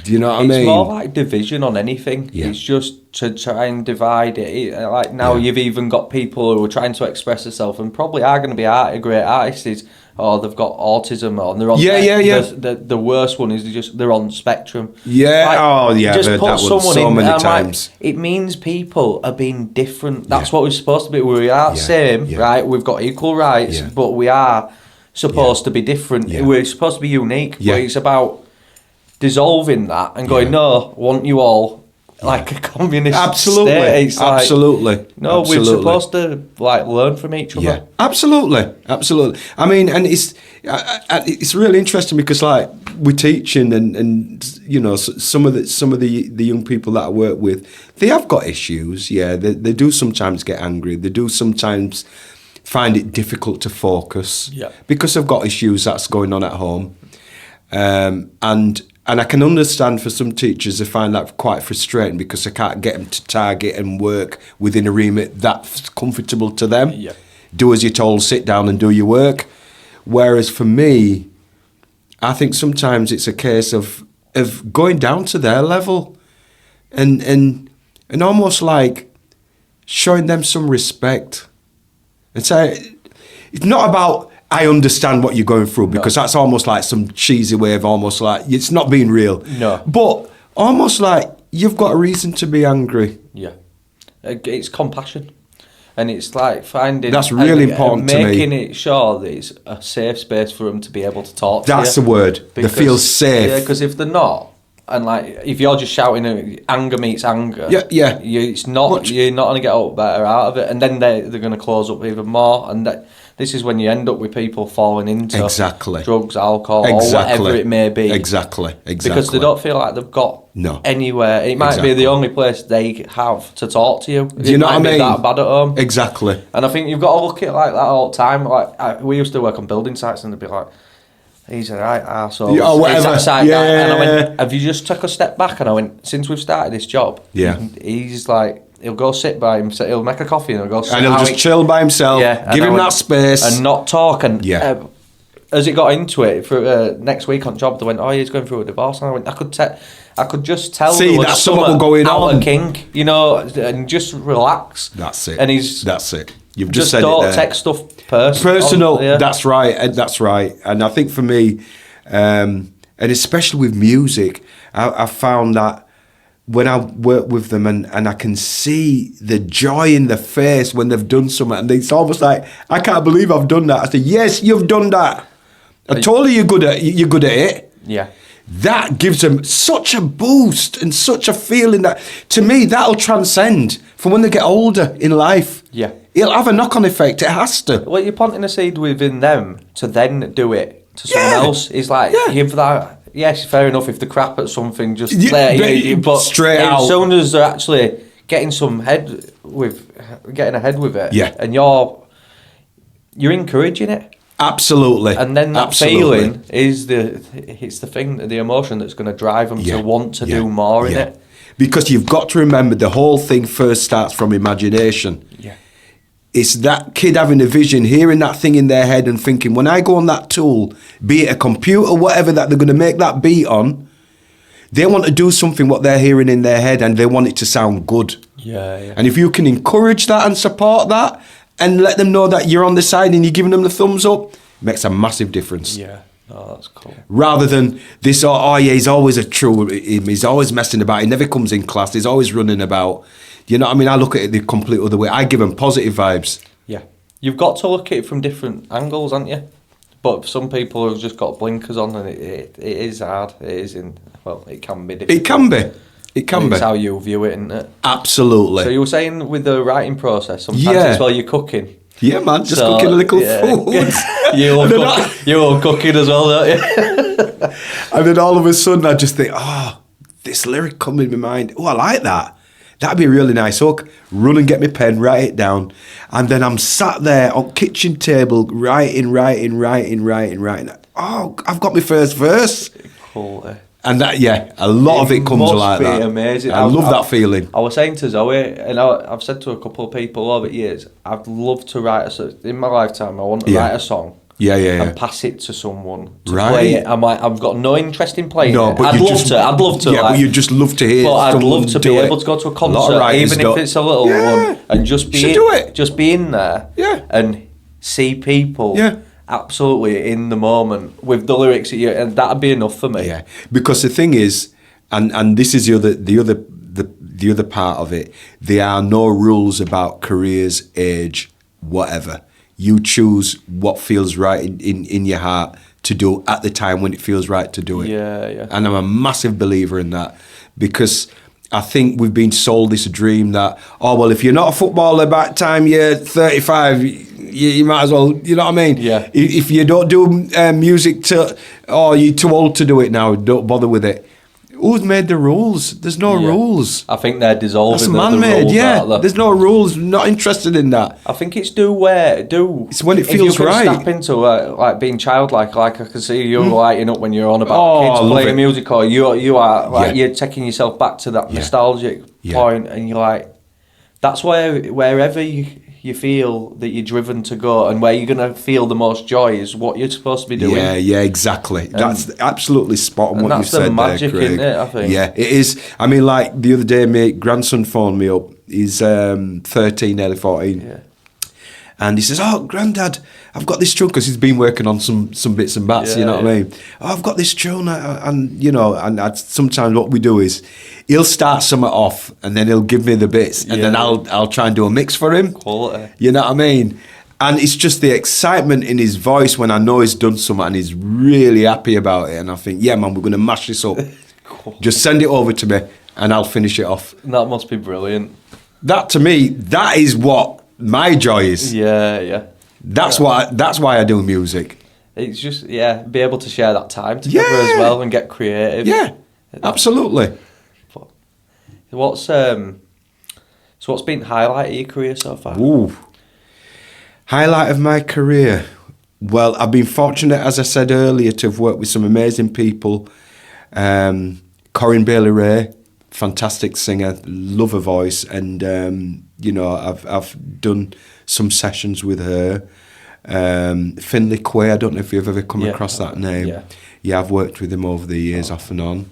Do you know what I mean? It's more like division on anything. Yeah. It's just to try and divide it. Like now you've even got people who are trying to express themselves and probably are going to be great artists, or they've got autism, or they're on the worst one is just they're on spectrum. Yeah, just put that someone so in, many times. It means people are being different. That's what we're supposed to be. We are same, right? We've got equal rights, but we are supposed to be different. We're supposed to be unique. But it's about dissolving that and going, no, I want you all like a communist state. It's absolutely. We're supposed to learn from each other. Yeah, absolutely. I mean, and it's really interesting because we're teaching and some of the young people that I work with, they have got issues. Yeah, they do sometimes get angry. They do sometimes find it difficult to focus because they've got issues that's going on at home, and I can understand for some teachers they find that quite frustrating because they can't get them to target and work within a remit that's comfortable to them. Yeah. Do as you're told, sit down and do your work. Whereas for me, I think sometimes it's a case of going down to their level and almost like showing them some respect. And say, it's not about I understand what you're going through, because that's almost like some cheesy way of almost like it's not being real. No. But almost like you've got a reason to be angry. Yeah. It's compassion. And it's like finding... That's really important to me. Making it sure that it's a safe space for them to be able to talk to you. That's the word. They feel safe. Yeah, because if they're not, and if you're just shouting, anger meets anger. Yeah. You're not going to get better out of it. And then they're going to close up even more. And this is when you end up with people falling into drugs, alcohol, or whatever it may be. Exactly. Because they don't feel like they've got anywhere. It might be the only place they have to talk to you. Do you know what I mean? It might be that bad at home. Exactly. And I think you've got to look at it like that all the time. We used to work on building sites and they'd be like, he's a right arsehole. Yeah, whatever. And I went, have you just took a step back? And I went, since we've started this job, he's like, he'll go sit by himself, he'll make a coffee and he'll go sit. And he'll just chill by himself, give him that space. And not talk. And as it got into it, for next week on job, they went, he's going through a divorce. And I went, I could just tell there was something going on. Out of kink, and just relax. That's it. And that's it. You've just said it there. Don't take stuff personal. That's right. And I think for me, and especially with music, I found that when I work with them and I can see the joy in their face when they've done something, and it's almost like, I can't believe I've done that. I say, yes, you've done that. I told you you're good at it. Yeah. That gives them such a boost and such a feeling that, to me, that'll transcend for when they get older in life. Yeah. It'll have a knock-on effect. It has to. Well, you're planting a seed within them to then do it to someone else. It's like, give that. Yes, fair enough if they're crap at something, just but straight out. As soon as they're actually getting ahead with it, and you're encouraging it. Absolutely. And then that feeling is the emotion that's going to drive them to want to do more in it. Because you've got to remember, the whole thing first starts from imagination. Yeah. It's that kid having a vision, hearing that thing in their head and thinking, when I go on that tool, be it a computer, whatever that they're going to make that beat on, they want to do something what they're hearing in their head, and they want it to sound good. Yeah. And if you can encourage that and support that and let them know that you're on the side and you're giving them the thumbs up, it makes a massive difference. Yeah. Oh, that's cool. Rather than this, he's always he's always messing about, he never comes in class, he's always running about. You know what I mean? I look at it the complete other way. I give them positive vibes. Yeah. You've got to look at it from different angles, haven't you? But some people have just got blinkers on, and it is hard. It can be difficult. It can be. It's how you view it, isn't it? Absolutely. So you were saying with the writing process, sometimes it's while you're cooking. Yeah, man, just cooking a little food. You love cooking as well, don't you? And then all of a sudden I just think, this lyric come in my mind. Oh, I like that. That'd be a really nice hook. Run and get my pen, write it down. And then I'm sat there on kitchen table writing. Oh, I've got my first verse. Cool. And that, a lot of it comes like that. Amazing. I love that feeling. I was saying to Zoe, and I've said to a couple of people over the years, I'd love to write in my lifetime, I want to write a song. And pass it to someone to play it. I've got no interest in playing it. I'd love to. Yeah, but you'd just love to hear. But I'd love to be able to go to a concert, even if it's a little one, and just be in there, and see people. Absolutely in the moment with the lyrics, and that'd be enough for me. Yeah, because the thing is, and this is the other part of it. There are no rules about careers, age, whatever. You choose what feels right in your heart to do at the time when it feels right to do it. Yeah. And I'm a massive believer in that, because I think we've been sold this dream that, if you're not a footballer by the time you're 35, you might as well, you know what I mean? Yeah. If you don't do music you're too old to do it now, don't bother with it. Who's made the rules? There's no rules. I think they're dissolving. That's man-made, There's no rules. Not interested in that. I think it's It's when it feels right. If you can step into being childlike, like I can see you lighting up when you're on about kids playing music, or you are you're taking yourself back to that nostalgic point, and you're like, that's wherever you feel that you're driven to go, and where you're going to feel the most joy is what you're supposed to be doing. Yeah, exactly. That's absolutely spot on what you said there, Craig. That's the magic, isn't it, I think? Yeah, it is. I mean, like the other day, my grandson phoned me up. He's 13, nearly 14. Yeah. And he says, Grandad, I've got this tune, because he's been working on some bits and bats, you know what I mean? I've got this tune, and sometimes what we do is, he'll start something off, and then he'll give me the bits, and then I'll try and do a mix for him. Quality. You know what I mean? And it's just the excitement in his voice when I know he's done something and he's really happy about it, and I think, yeah, man, we're going to mash this up. Cool. Just send it over to me, and I'll finish it off. That must be brilliant. That, to me, that is what my joy is. Yeah. That's why I do music. It's just be able to share that time together as well and get creative. Yeah, absolutely. What's been highlight of your career so far? Ooh, highlight of my career. Well, I've been fortunate, as I said earlier, to have worked with some amazing people. Corinne Bailey Rae, fantastic singer, love her voice, and I've done some sessions with her. Finley Quaye, I don't know if you've ever come across that name. Yeah, I've worked with him over the years, off and on.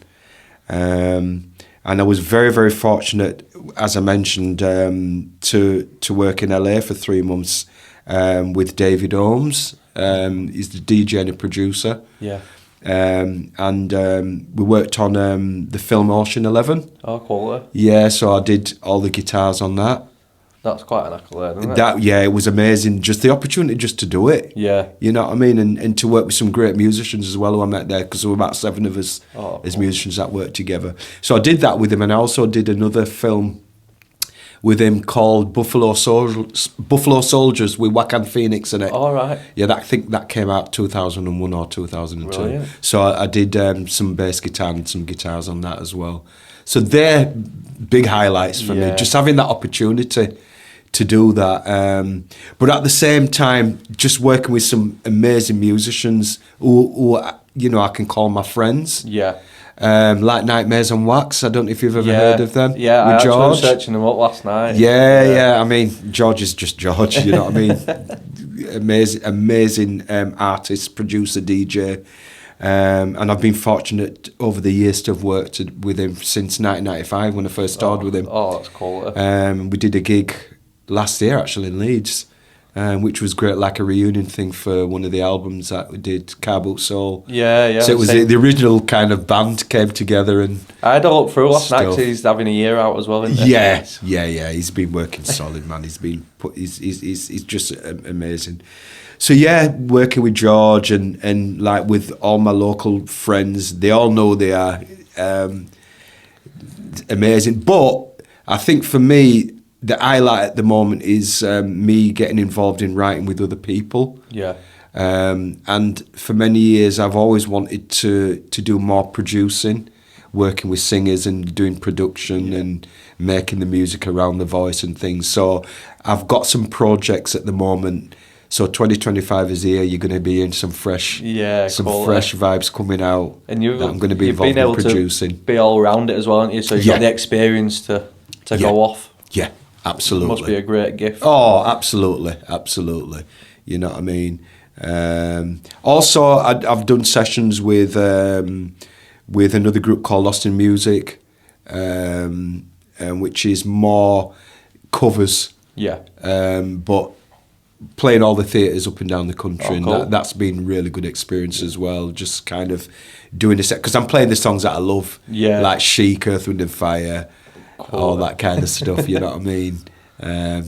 And I was very, very fortunate, as I mentioned, to work in LA for 3 months with David Holmes. He's the DJ and a producer. Yeah. and we worked on the film Ocean 11. Oh, quality. Yeah, so I did all the guitars on that. That's quite an accolade, isn't it? Yeah, it was amazing. Just the opportunity just to do it. Yeah. You know what I mean? And to work with some great musicians as well who I met there, because there were about 7 of us as musicians that worked together. So I did that with him, and I also did another film with him called Buffalo Soldiers with Joaquin Phoenix in it. All right. Yeah, I think that came out 2001 or 2002. Brilliant. So I did some bass guitar and some guitars on that as well. So they're big highlights for me, just having that opportunity to do that. But at the same time, just working with some amazing musicians who you know, I can call my friends. Yeah. Like Nightmares on Wax. I don't know if you've ever heard of them. Yeah, with I George. was searching them up last night. Yeah. I mean, George is just George. You know what I mean? Amazing artist, producer, DJ. And I've been fortunate over the years to have worked with him since 1995 when I first started with him. Oh, that's cool. We did a gig last year actually in Leeds, which was great, like a reunion thing for one of the albums that we did, Car Boot Soul. Yeah. So it was the original kind of band came together, and I had a look through last night because he's having a year out as well, isn't he? Yeah. He's been working solid, man. He's just amazing. So yeah, working with George and like with all my local friends, they all know they are amazing. But I think for me, the highlight at the moment is me getting involved in writing with other people. Yeah. And for many years, I've always wanted to do more producing, working with singers and doing production and making the music around the voice and things. So I've got some projects at the moment. So 2025 is here. You're going to be in some fresh, fresh vibes coming out. And that I'm going to be involved in producing. To be all around it as well, aren't you? So you've got the experience to go off. Yeah, absolutely. It must be a great gift. Oh, absolutely. You know what I mean? Also, I've done sessions with another group called Lost in Music, which is more covers. Yeah. But playing all the theatres up and down the country, and that's been really good experience as well. Just kind of doing the set, because I'm playing the songs that I love, like Chic, Earth, Wind and Fire, all that kind of stuff. You know what I mean?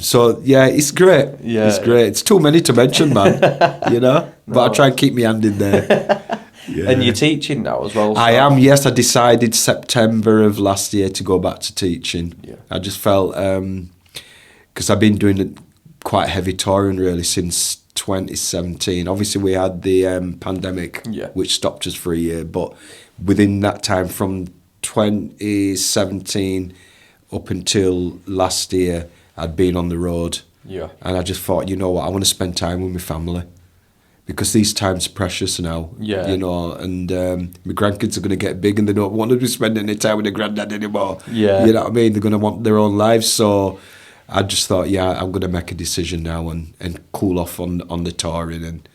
So yeah, it's great. Yeah, it's great. It's too many to mention, man. You know, but I try and keep my hand in there. Yeah. And you're teaching now as well. So. I am. Yes, I decided September of last year to go back to teaching. Yeah. I just felt because I've been doing quite heavy touring really since 2017. Obviously we had the pandemic, which stopped us for a year, but within that time from 2017 up until last year, I'd been on the road. Yeah. And I just thought, you know what, I want to spend time with my family, because these times are precious now. Yeah. You know, and my grandkids are going to get big and they don't want to be spending any time with their granddad anymore. Yeah. You know what I mean? They're going to want their own lives. So I just thought, I'm going to make a decision now and cool off on the touring. And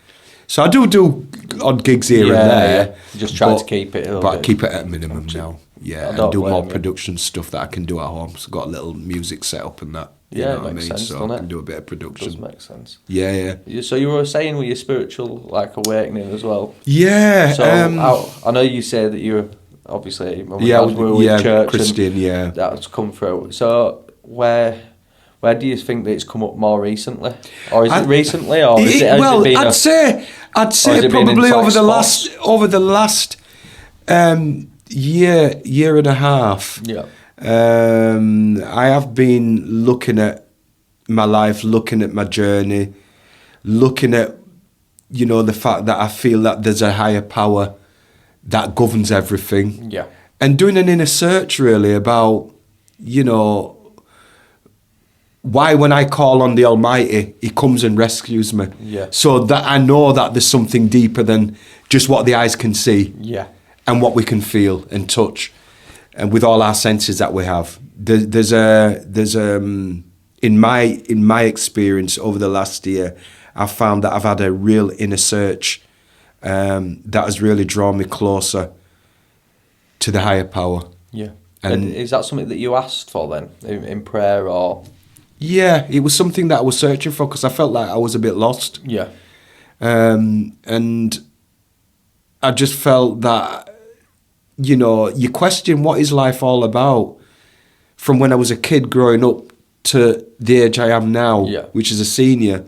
so I do odd gigs here and there. Just try to keep it. But I keep it at a minimum now. Yeah, and do more production stuff that I can do at home. So I've got a little music set up and that. You know what I mean? Sense, so I can do a bit of production. Does make sense. Yeah. So you were saying with your spiritual awakening as well. Yeah. So I know you say that you're obviously with church Christian. And that's come through. So where do you think that it's come up more recently, or is it recently, or is it? Well, I'd say probably over the last year and a half. Yeah. I have been looking at my life, looking at my journey, looking at, you know, the fact that I feel that there's a higher power that governs everything. Yeah. And doing an inner search really about, you know, why when I call on the Almighty, He comes and rescues me. Yeah. So that I know that there's something deeper than just what the eyes can see. Yeah. And what we can feel and touch. And with all our senses that we have, there's in my experience over the last year, I've found that I've had a real inner search that has really drawn me closer to the higher power. Yeah. And is that something that you asked for then in prayer, or? Yeah, it was something that I was searching for because I felt like I was a bit lost. Yeah. And I just felt that, you know, you question what is life all about from when I was a kid growing up to the age I am now, which is a senior.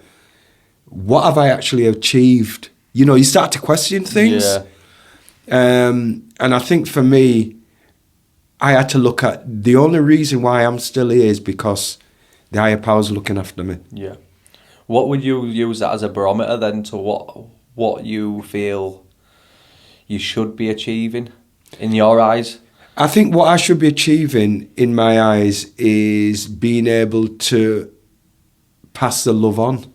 What have I actually achieved? You know, you start to question things. And I think for me, I had to look at the only reason why I'm still here is because the higher power's looking after me. Yeah. What would you use that as a barometer then to what you feel you should be achieving in your eyes? I think what I should be achieving in my eyes is being able to pass the love on.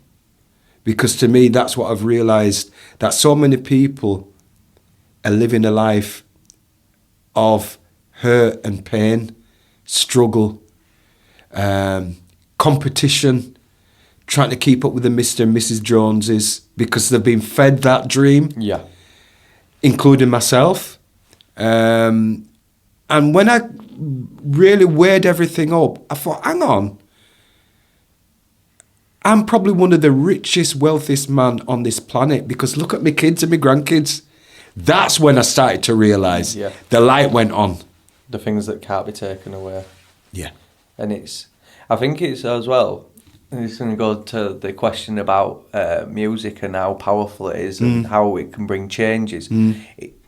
Because to me, that's what I've realised, that so many people are living a life of hurt and pain, struggle, competition, trying to keep up with the Mr. and Mrs. Joneses because they've been fed that dream, including myself. And when I really weighed everything up, I thought, hang on, I'm probably one of the richest, wealthiest man on this planet because look at my kids and my grandkids. That's when I started to realise the light went on. The things that can't be taken away. Yeah. And I think it's as well, and it's going to go to the question about music and how powerful it is and how it can bring changes.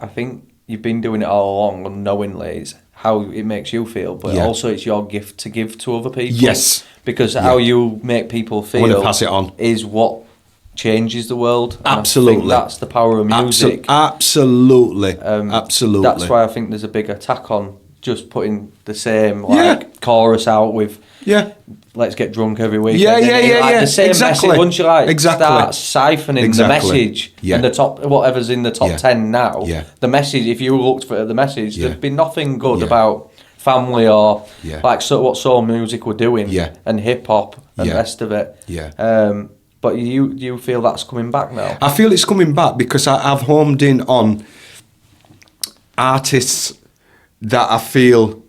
I think you've been doing it all along unknowingly. It's how it makes you feel, but also it's your gift to give to other people. Yes. Because how you make people feel I want to pass it on. Is what changes the world. And absolutely. I think that's the power of music. Absolutely. Absolutely. That's why I think there's a big attack on just putting the same chorus out with let's get drunk every week. The same message. Once you start siphoning the message and the top whatever's in the top 10 now, the message, if you looked for the message, there'd be nothing good about family or what soul music were doing and hip hop and the rest of it. But you feel that's coming back now? I feel it's coming back because I've homed in on artists that I feel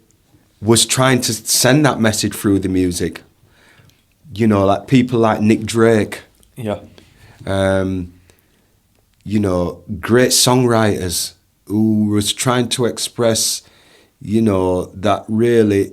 was trying to send that message through the music. You know, like people like Nick Drake. Yeah. You know, great songwriters who was trying to express, you know, that really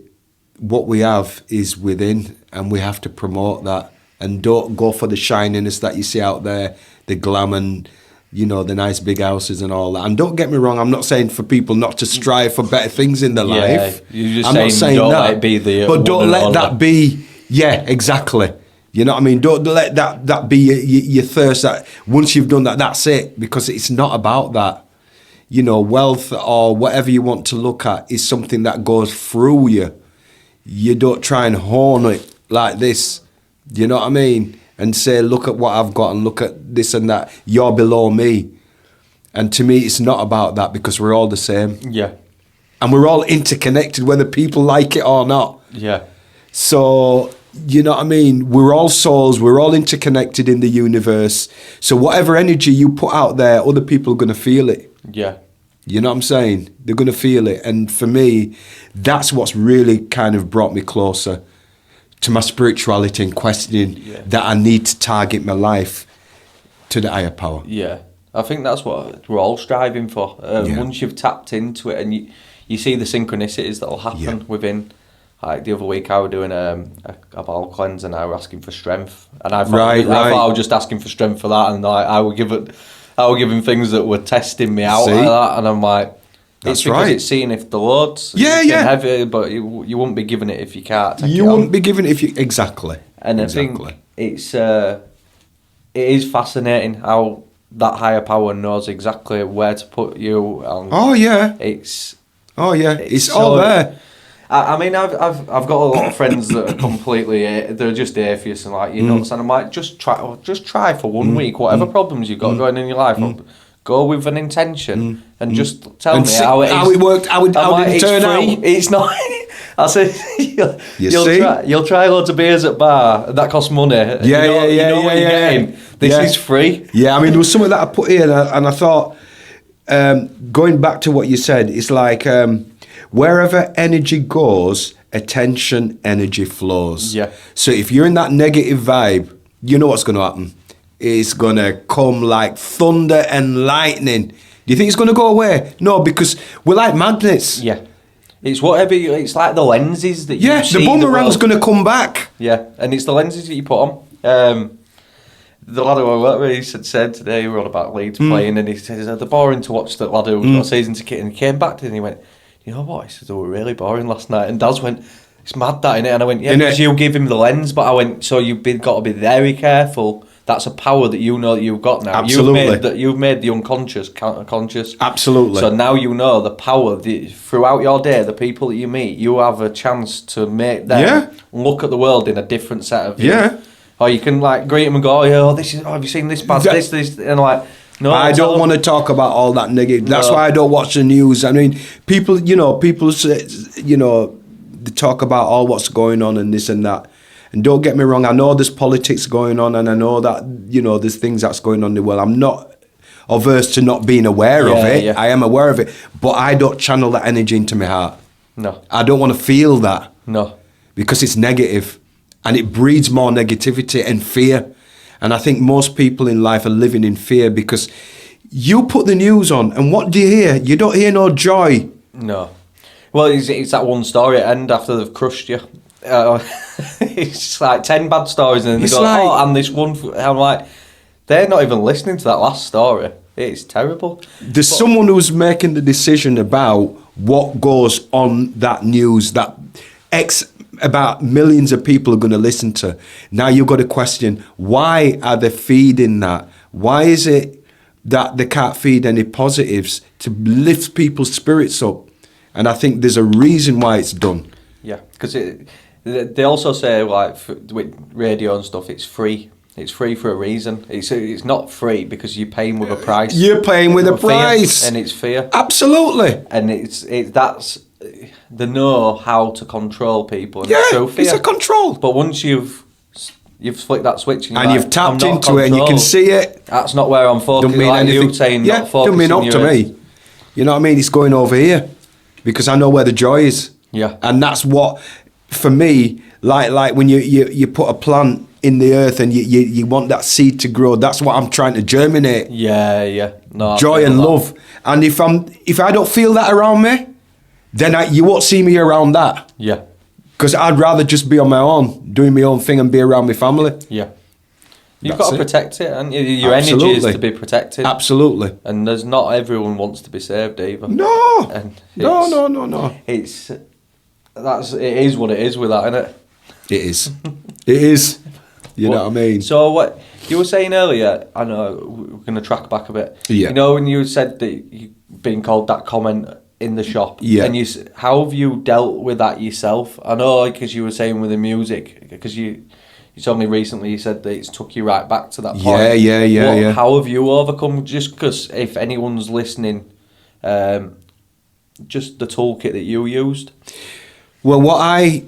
what we have is within and we have to promote that and don't go for the shininess that you see out there, the glam and, you know, the nice big houses and all that. And don't get me wrong, I'm not saying for people not to strive for better things in their life. You're just I'm not saying don't that. let it be the but don't let that be, exactly. You know what I mean? Don't let that be your thirst. That once you've done that, that's it. Because it's not about that. You know, wealth or whatever you want to look at is something that goes through you. You don't try and hone it like this. You know what I mean? And say, look at what I've got and look at this and that. You're below me. And to me, it's not about that because we're all the same. Yeah. And we're all interconnected, whether people like it or not. Yeah. So, you know what I mean? We're all souls. We're all interconnected in the universe. So whatever energy you put out there, other people are going to feel it. Yeah. You know what I'm saying? They're going to feel it. And for me, that's what's really kind of brought me closer to my spirituality and questioning that I need to target my life to the higher power. Yeah. I think that's what we're all striving for. Once you've tapped into it and you see the synchronicities that will happen within. Like the other week, I was doing a bowel cleanse and I was asking for strength. And I thought I was just asking for strength for that. And like, I was giving things that were testing me out like that. And I'm like, it's because it's seeing if the loads heavy, but you wouldn't be giving it if you can't take you wouldn't be giving it if you... Exactly. And I think it is fascinating how that higher power knows exactly where to put you. And it's all there. I mean, I've got a lot of friends that are completely, they're just atheists and like, you know, and I'm like, just try for 1 week, whatever problems you've got going in your life, go with an intention and just tell me how it worked, how it turned out. It's not. I say you'll try loads of beers at bar that costs money. You know what you're getting. This is free. Yeah, I mean, there was something that I put in, and I thought, going back to what you said, it's like wherever energy goes, attention, energy flows. Yeah. So if you're in that negative vibe, you know what's going to happen. It's going to come like thunder and lightning. Do you think it's going to go away? No, because we're like magnets. Yeah. It's whatever. It's like the lenses that you see. The boomerang's going to come back. Yeah, and it's the lenses that you put on. The lad who I work with, he said today, we were on about Leeds playing, and he says, they're boring to watch the lad who's got a season ticket, and he came back to it and he went, you know what, he said, they were really boring last night, and Daz went, it's mad that, innit? And I went, yeah, because you give him the lens, but I went, so you've got to be very careful. That's a power that you know that you've got now. Absolutely. You've made the unconscious conscious. Absolutely. So now you know the power, throughout your day, the people that you meet, you have a chance to make them look at the world in a different set of view. Yeah. Or you can like greet them and go, have you seen this bad, this, and like, no. I don't want to talk about all that negative. That's why I don't watch the news. I mean, people say, they talk about what's going on and this and that. And don't get me wrong, I know there's politics going on, and I know that, there's things that's going on in the world. I'm not averse to not being aware of it. Yeah. I am aware of it. But I don't channel that energy into my heart. No. I don't want to feel that. No. Because it's negative. And it breeds more negativity and fear. And I think most people in life are living in fear because you put the news on, and what do you hear? You don't hear no joy. No. Well, it's that one story at the end after they've crushed you. It's like 10 bad stories, and then they go, and this one. I'm like, they're not even listening to that last story. It's terrible. There's someone who's making the decision about what goes on that news that about millions of people are going to listen to. Now you've got to question, why are they feeding that? Why is it that they can't feed any positives to lift people's spirits up? And I think there's a reason why it's done. Yeah, because they also say, like, with radio and stuff, it's free. It's free for a reason. It's not free because you're paying with a price. You're paying with a price. And it's fear. Absolutely. And that's they know how to control people. And it's a control. But once you've flicked that switch and you've tapped into it and you can see it, that's not where I'm focusing. Don't mean like anything. You saying, not focusing. Don't mean up to me. You know what I mean? It's going over here because I know where the joy is. Yeah. And that's what, for me, like when you put a plant in the earth and you want that seed to grow, that's what I'm trying to germinate. Yeah. No, joy and love. And if I don't feel that around me, then you won't see me around that. Yeah. Because I'd rather just be on my own, doing my own thing and be around my family. Yeah. You've got to protect it, and your energy is to be protected. Absolutely. And there's not everyone wants to be saved either. No. And No. It is what it is with that, isn't it? It is. It is. You know what I mean? So what you were saying earlier, I know we're going to track back a bit. Yeah. You know when you said that you being called that comment in the shop. Yeah. And how have you dealt with that yourself? I know because you were saying with the music, because you told me recently you said that it's took you right back to that point. Yeah. How have you overcome? Just because if anyone's listening, just the toolkit that you used. Well, what I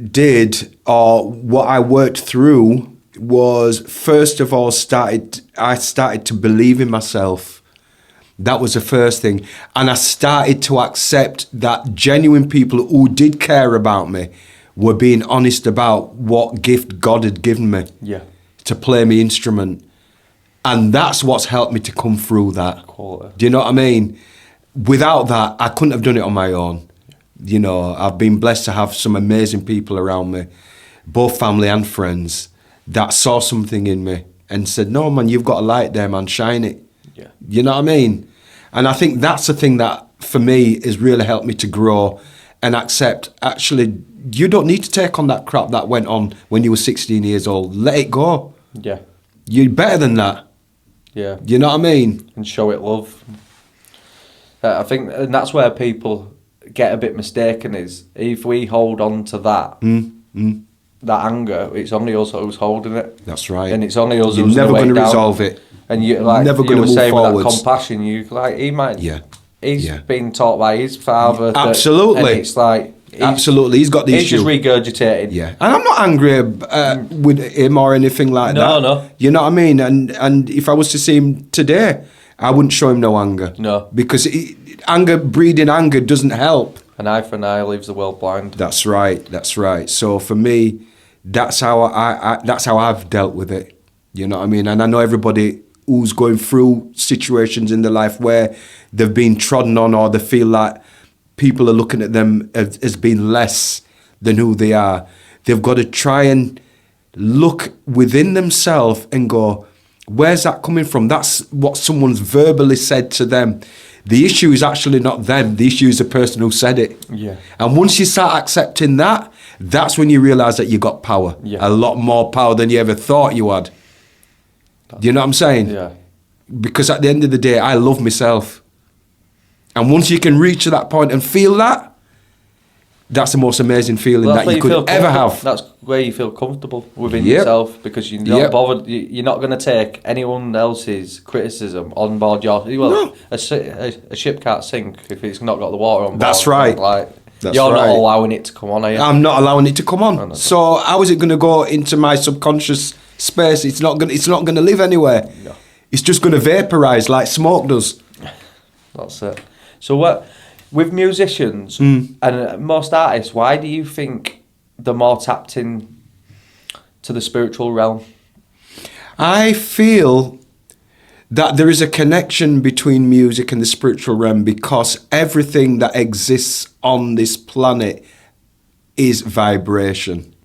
did, or what I worked through, was first of all I started to believe in myself. That was the first thing, and I started to accept that genuine people who did care about me were being honest about what gift God had given me. Yeah. To play my instrument, and that's what's helped me to come through that. Quality. Do you know what I mean? Without that, I couldn't have done it on my own. You know, I've been blessed to have some amazing people around me, both family and friends, that saw something in me and said, no, man, you've got a light there, man, shine it. Yeah. You know what I mean? And I think that's the thing that, for me, has really helped me to grow and accept, actually, you don't need to take on that crap that went on when you were 16 years old. Let it go. Yeah. You're better than that. Yeah. You know what I mean? And show it love. I think, and that's where people get a bit mistaken, is if we hold on to that that anger, it's only us who's holding it. That's right. And it's only us You're who's never going to resolve it. And you like never you were saying forwards. with that compassion, you like he might. Yeah. He's been taught by his father. Absolutely. And it's like absolutely, he's got the issue. He's just regurgitated. Yeah, and I'm not angry with him or anything like that. No. You know what I mean? And if I was to see him today, I wouldn't show him no anger. No, because breeding anger doesn't help. An eye for an eye leaves the world blind. That's right. So for me, that's how I've dealt with it. You know what I mean? And I know everybody who's going through situations in their life where they've been trodden on, or they feel like people are looking at them as being less than who they are. They've got to try and look within themselves and go, where's that coming from? That's what someone's verbally said to them. The issue is actually not them. The issue is the person who said it. Yeah. And once you start accepting that, that's when you realise that you got power. Yeah. A lot more power than you ever thought you had. Do you know what I'm saying? Yeah. Because at the end of the day, I love myself. And once you can reach to that point and feel that, that's the most amazing feeling that you could ever have. That's where you feel comfortable within yourself, because you're not bothered. You're not going to take anyone else's criticism on board your. Well, no. A ship can't sink if it's not got the water on board. That's right. You're not allowing it to come on, are you? I'm not allowing it to come on. So how is it going to go into my subconscious space? It's not going to live anywhere. No. It's just going to vaporise like smoke does. That's it. So what? With musicians and most artists, why do you think they're more tapped in to the spiritual realm? I feel that there is a connection between music and the spiritual realm, because everything that exists on this planet is vibration.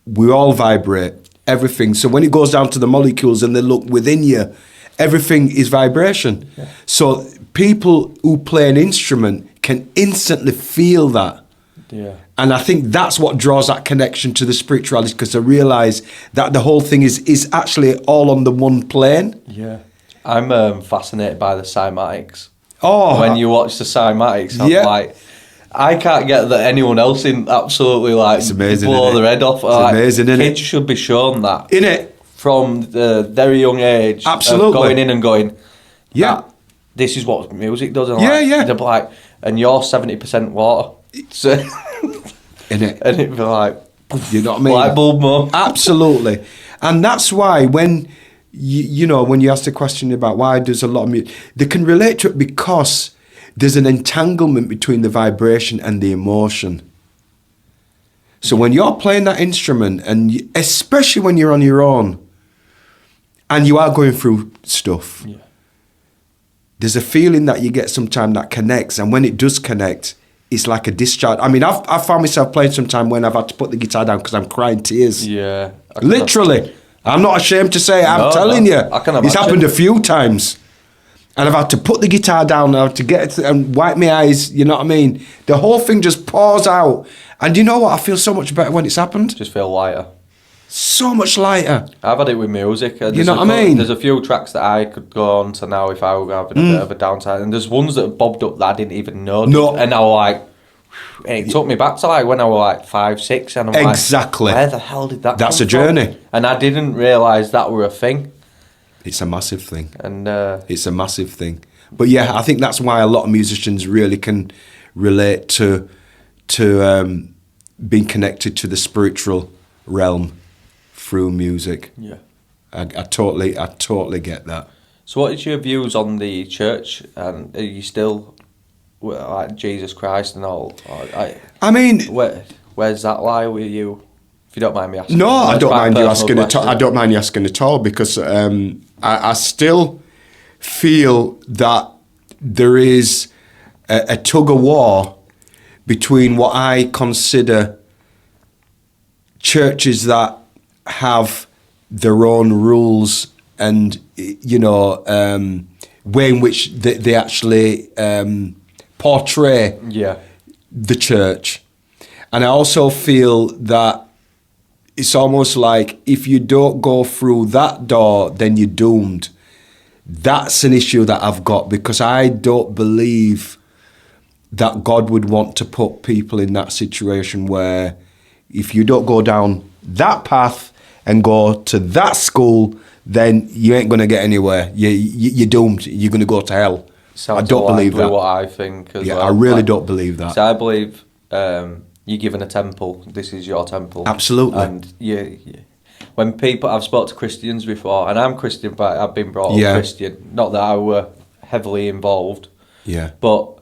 We all vibrate, everything. So when it goes down to the molecules and they look within you, everything is vibration. Yeah. So people who play an instrument can instantly feel that. Yeah. And I think that's what draws that connection to the spirituality, because they realise that the whole thing is actually all on the one plane. Yeah. I'm fascinated by the cymatics. Oh. When you watch the cymatics, I'm like, I can't get that anyone else in absolutely like it's amazing, blow their head off. It's amazing, isn't it? Kids should be shown that. Innit? From the very young age. Absolutely. Going in and going, yeah, this is what music does. And yeah. They're like, and you're 70% water. So, innit? And it'd be like, you know what I mean? Light bulb more. Absolutely. And that's why when, you know, when you ask the question about why does a lot of music, they can relate to it because there's an entanglement between the vibration and the emotion. So when you're playing that instrument, and especially when you're on your own, and you are going through stuff, there's a feeling that you get sometimes that connects, and when it does connect, it's like a discharge. I mean, I've found myself playing sometime when I've had to put the guitar down because I'm crying tears. Yeah. Literally. I'm not ashamed to say it. I'm telling you. I can imagine. It's happened a few times. And I've had to put the guitar down, I've had to get it and wipe my eyes, you know what I mean? The whole thing just pours out. And you know what? I feel so much better when it's happened. Just feel lighter. So much lighter. I've had it with music. You know what I mean? There's a few tracks that I could go on to now if I were having a bit of a downtime. And there's ones that have bobbed up that I didn't even know. No. And I was like, and it took me back to like when I was like 5, 6. And I'm exactly. Like, where the hell did that That's come a journey. From? And I didn't realise that were a thing. It's a massive thing. And it's a massive thing. But yeah, I think that's why a lot of musicians really can relate to being connected to the spiritual realm through music. Yeah, I totally get that. So, what is your views on the church? And are you still like Jesus Christ and all? I mean, where's that lie with you? If you don't mind me asking. No, I don't mind you asking at all. I don't mind you asking at all, because I still feel that there is a tug of war between what I consider churches that have their own rules and, you know, way in which they actually portray the church. And I also feel that it's almost like if you don't go through that door, then you're doomed. That's an issue that I've got, because I don't believe that God would want to put people in that situation where if you don't go down that path and go to that school, then you ain't going to get anywhere. You're doomed. You're going to go to hell. Sounds I don't believe that. What I think as well. I really don't believe that. So I believe you're given a temple. This is your temple. Absolutely. And when people, I've spoken to Christians before, and I'm Christian, but I've been brought up Christian. Not that I were heavily involved. Yeah. But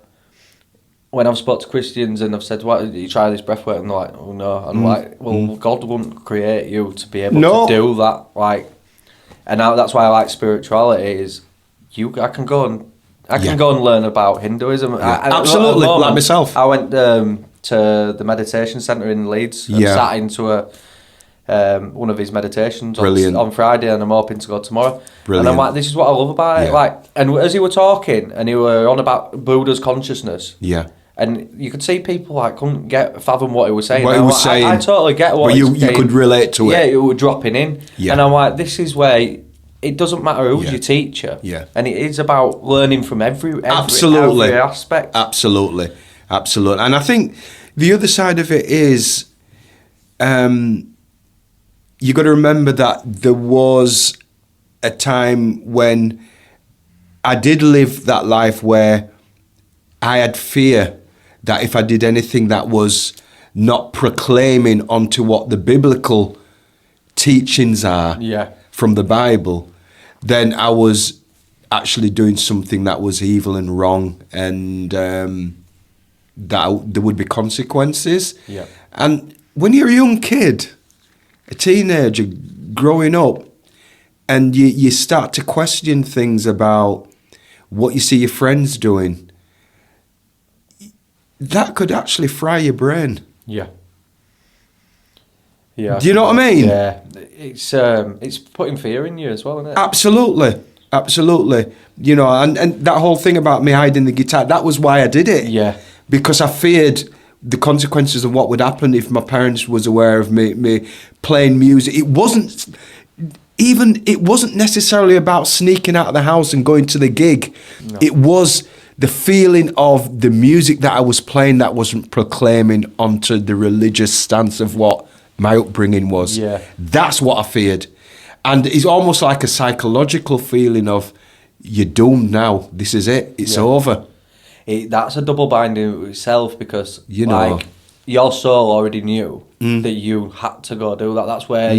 when I've spoken to Christians and I've said, "Why did you try this breathwork?" and they're like, "Oh no," I'm like, "Well, God wouldn't create you to be able to do that. Like, And that's why I like spirituality. Is I can go and learn about Hinduism. Absolutely, like myself. I went to the meditation centre in Leeds and sat into one of his meditations on Friday, and I'm hoping to go tomorrow. Brilliant. And I'm like, this is what I love about it. Like, and as he were talking, and he were on about Buddha's consciousness. Yeah. And you could see people like couldn't fathom what he was saying. I totally get what he was saying. You could relate to it. Yeah, it was dropping in. Yeah. And I'm like, this is where it doesn't matter who's your teacher. Yeah. And it is about learning from every aspect. Absolutely. And I think the other side of it is, you got to remember that there was a time when I did live that life where I had fear that if I did anything that was not proclaiming onto what the biblical teachings are from the Bible, then I was actually doing something that was evil and wrong, and that there would be consequences. Yeah. And when you're a young kid, a teenager growing up, and you start to question things about what you see your friends doing, that could actually fry your brain. Yeah. Yeah. Do you know what I mean? Yeah. It's putting fear in you as well, isn't it? Absolutely. You know, and that whole thing about me hiding the guitar, that was why I did it. Yeah. Because I feared the consequences of what would happen if my parents was aware of me playing music. It wasn't necessarily about sneaking out of the house and going to the gig. No. It was the feeling of the music that I was playing that wasn't proclaiming onto the religious stance of what my upbringing was. Yeah. That's what I feared. And it's almost like a psychological feeling of, you're doomed now. This is it. It's over. That's a double binding itself, because like your soul already knew that you had to go do that. That's where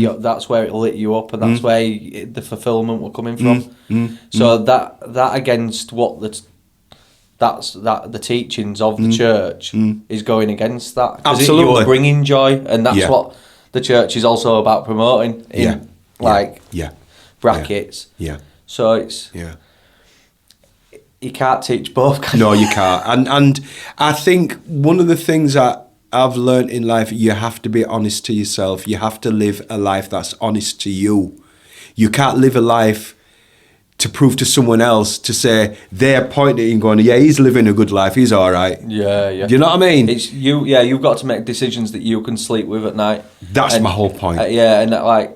it lit you up, and that's where the fulfillment were coming from. So that against what the teachings of the church is going against that. Absolutely. You were bringing joy, and that's what the church is also about promoting in brackets. Yeah. So it's you can't teach both, can you? No, you can't. And I think one of the things that I've learned in life, you have to be honest to yourself. You have to live a life that's honest to you. You can't live a life to prove to someone else, to say they're pointing and going, yeah, he's living a good life, he's all right. Yeah. Do you know what I mean? It's you. Yeah, you've got to make decisions that you can sleep with at night. That's my whole point. And I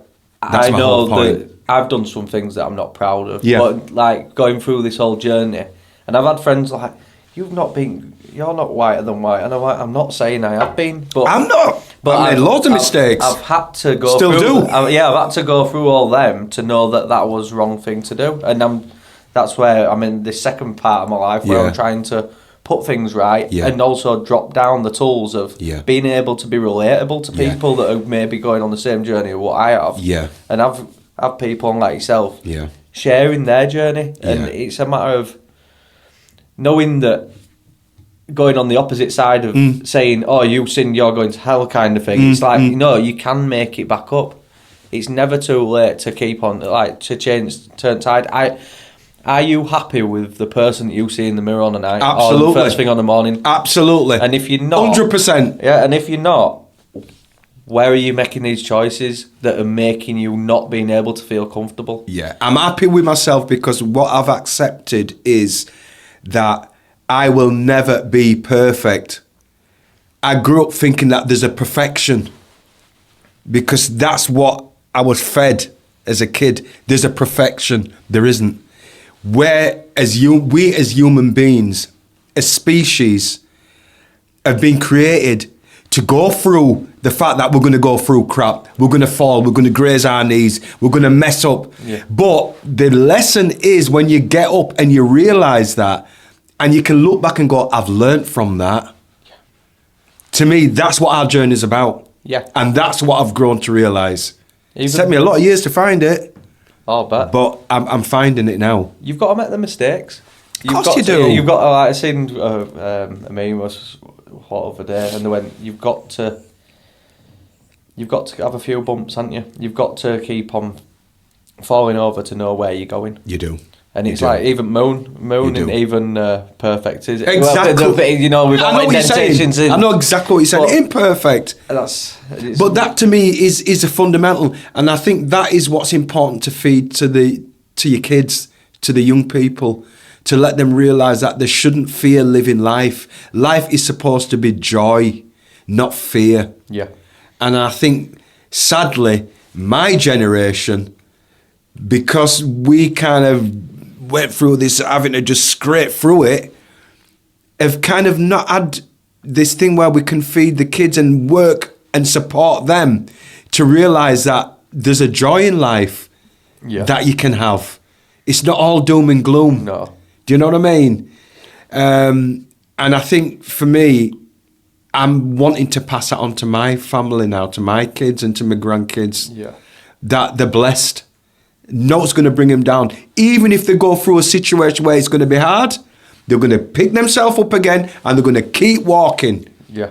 know that I've done some things that I'm not proud of. Yeah. But like going through this whole journey, and I've had friends like, you're not whiter than white, and I'm like, I'm not saying I have been, but I'm not. But I've made loads of mistakes. I've had to go. Still do. I've had to go through all them to know that was the wrong thing to do, and that's where I'm in this second part of my life where I'm trying to put things right and also drop down the tools of being able to be relatable to people that are maybe going on the same journey as what I have. Yeah, and I've people like yourself sharing their journey, and it's a matter of knowing that. Going on the opposite side of saying, oh, you sin, you're going to hell kind of thing. It's like, no, you can make it back up. It's never too late to keep on, like, to turn tide. Are you happy with the person that you see in the mirror on the night? Absolutely. Or the first thing on the morning? Absolutely. And if you're not... 100%. Yeah, and if you're not, where are you making these choices that are making you not being able to feel comfortable? Yeah, I'm happy with myself because what I've accepted is that I will never be perfect. I grew up thinking that there's a perfection because that's what I was fed as a kid. There's a perfection. There isn't. We as human beings, as species, have been created to go through the fact that we're going to go through crap, we're going to fall, we're going to graze our knees, we're going to mess up. Yeah. But the lesson is when you get up and you realise that, and you can look back and go, I've learnt from that. Yeah. To me, that's what our journey is about. Yeah. And that's what I've grown to realise. It took me a lot of years to find it. Oh, but I'm finding it now. You've got to make the mistakes. Of course you do. You've got to, like, I seen a meme was what other day, and they went, you've got to have a few bumps, haven't you? You've got to keep on falling over to know where you're going. You do. And it's like even moon and even perfect. Is it? Exactly. Well, with all indentations in. I know exactly what you're saying. Imperfect. But that to me is a fundamental, and I think that is what's important to feed to your kids, to the young people, to let them realise that they shouldn't fear living life. Life is supposed to be joy, not fear. Yeah. And I think, sadly, my generation, because we kind of went through this, having to just scrape through it, have kind of not had this thing where we can feed the kids and work and support them to realise that there's a joy in life that you can have. It's not all doom and gloom. No. Do you know what I mean? And I think for me, I'm wanting to pass that on to my family now, to my kids and to my grandkids, that they're blessed. No one's going to bring them down. Even if they go through a situation where it's going to be hard, they're going to pick themselves up again and they're going to keep walking. Yeah.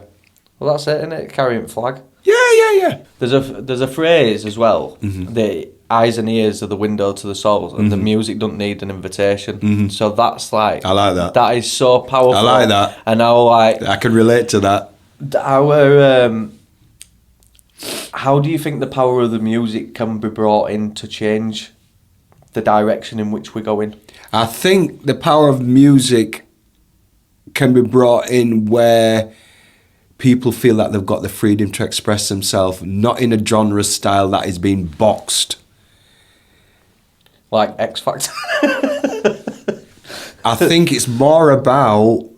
Well, that's it, isn't it? Carrying the flag. Yeah. There's a phrase as well. Mm-hmm. The eyes and ears are the window to the soul, and the music don't need an invitation. Mm-hmm. So that's like... I like that. That is so powerful. I like that. And I can relate to that. How do you think the power of the music can be brought in to change the direction in which we're going? I think the power of music can be brought in where people feel that they've got the freedom to express themselves, not in a genre style that is being boxed. Like X Factor? I think it's more about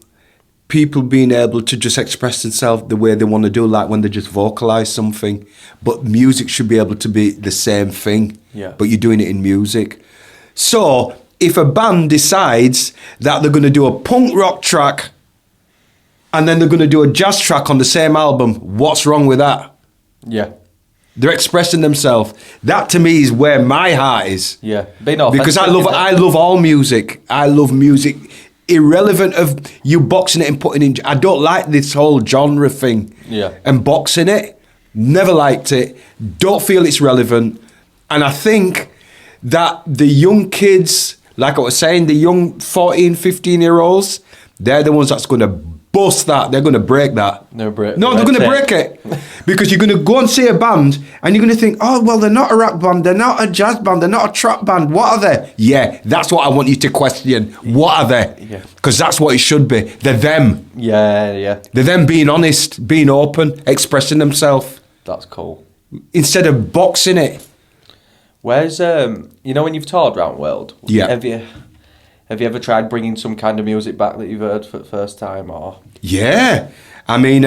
people being able to just express themselves the way they want to do, like when they just vocalise something. But music should be able to be the same thing, but you're doing it in music. So if a band decides that they're going to do a punk rock track and then they're going to do a jazz track on the same album, what's wrong with that? Yeah. They're expressing themselves. That to me is where my heart is. Yeah. Because I love all music. I love music. Irrelevant of you boxing it and putting in. I don't like this whole genre thing. Yeah. And boxing it. Never liked it. Don't feel it's relevant. And I think that the young kids, like I was saying, the young 14, 15-year-olds, they're the ones that's going to bust that. They're going to break that. They're going to break it. Because you're going to go and see a band and you're going to think, oh, well, they're not a rock band, they're not a jazz band, they're not a trap band. What are they? Yeah, that's what I want you to question. What are they? Because that's what it should be. They're them. Yeah. They're them being honest, being open, expressing themselves. That's cool. Instead of boxing it. Where's, when you've toured around the world, have you ever tried bringing some kind of music back that you've heard for the first time? Or yeah, I mean,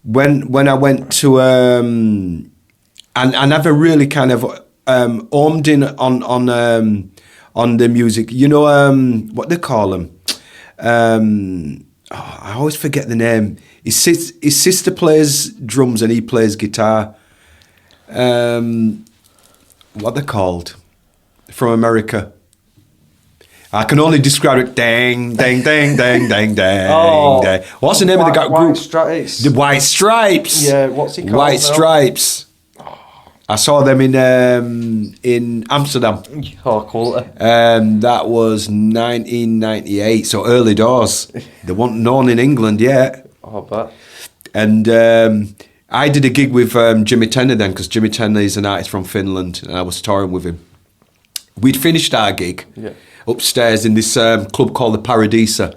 when I went to and I never really kind of homed in on the music. You know what they call them? I always forget the name. His sister plays drums and he plays guitar. What they're called from America? I can only describe it. Dang, dang, dang, dang, dang, dang, dang. What's the name of the group? White Stripes. The White Stripes. Yeah, what's he called? White Stripes. I saw them in Amsterdam. Oh, cool. That was 1998, so early doors. They weren't known in England yet. Oh, I bet. And I did a gig with Jimmy Tenner then, because Jimmy Tenner is an artist from Finland, and I was touring with him. We'd finished our gig upstairs in this club called the Paradisa,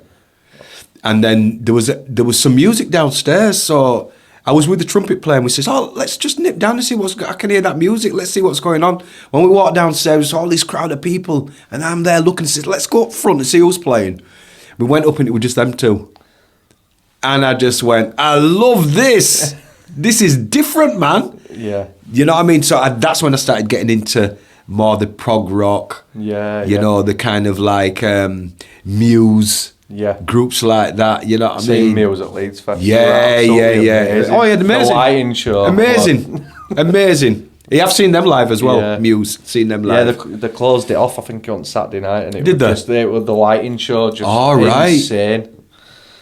and then there was some music downstairs. So I was with the trumpet player, and we says, "Oh, let's just nip down and see I can hear that music. Let's see what's going on." When we walked downstairs, all this crowd of people, and I'm there looking and says, "Let's go up front and see who's playing." We went up, and it was just them two, and I just went, "I love this." This is different, man. Yeah. You know what I mean? So that's when I started getting into more the prog rock. Yeah. You know, the kind of like Muse. Yeah. Groups like that. You know what I mean? Seen Muse at Leeds Festival. Yeah. Amazing. Oh, yeah, amazing. The lighting show. Amazing. Amazing. Yeah, I've seen them live as well. Yeah. Muse, seen them live. Yeah, they closed it off, I think, on Saturday night. And it Did was they? Just the lighting show, just insane.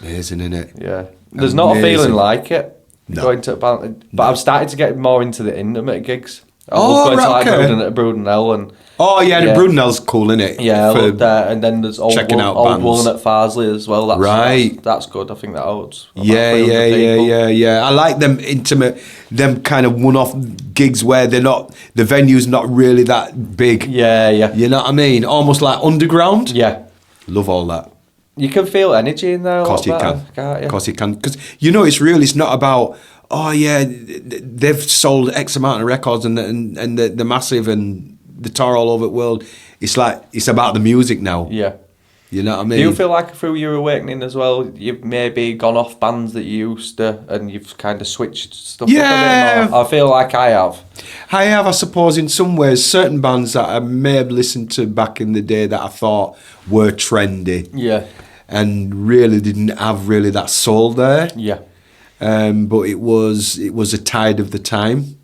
Amazing, innit? Yeah. There's not a feeling like it. No. Going to a band, but I've started to get more into the intimate gigs. I love going to like okay. Brudenell and. Oh yeah, the Brudenell's cool, isn't it? Yeah, I love that. And then there's Old Woolen at Farsley as well. That's good. I think that holds. Yeah. I like them intimate, them kind of one-off gigs where the venue's not really that big. Yeah. You know what I mean? Almost like underground. Yeah. Love all that. You can feel energy in there. Of course you can. Can't you? Of course you can. Because it's real. It's not about, oh yeah, they've sold X amount of records and the massive and the tour all over the world. It's like, it's about the music now. Yeah. You know what I mean? Do you feel like through your awakening as well, you've maybe gone off bands that you used to and you've kind of switched stuff up a bit more? I feel like I have. I suppose, in some ways. Certain bands that I may have listened to back in the day that I thought were trendy. Yeah. And really didn't have really that soul there. Yeah. But it was a tide of the time.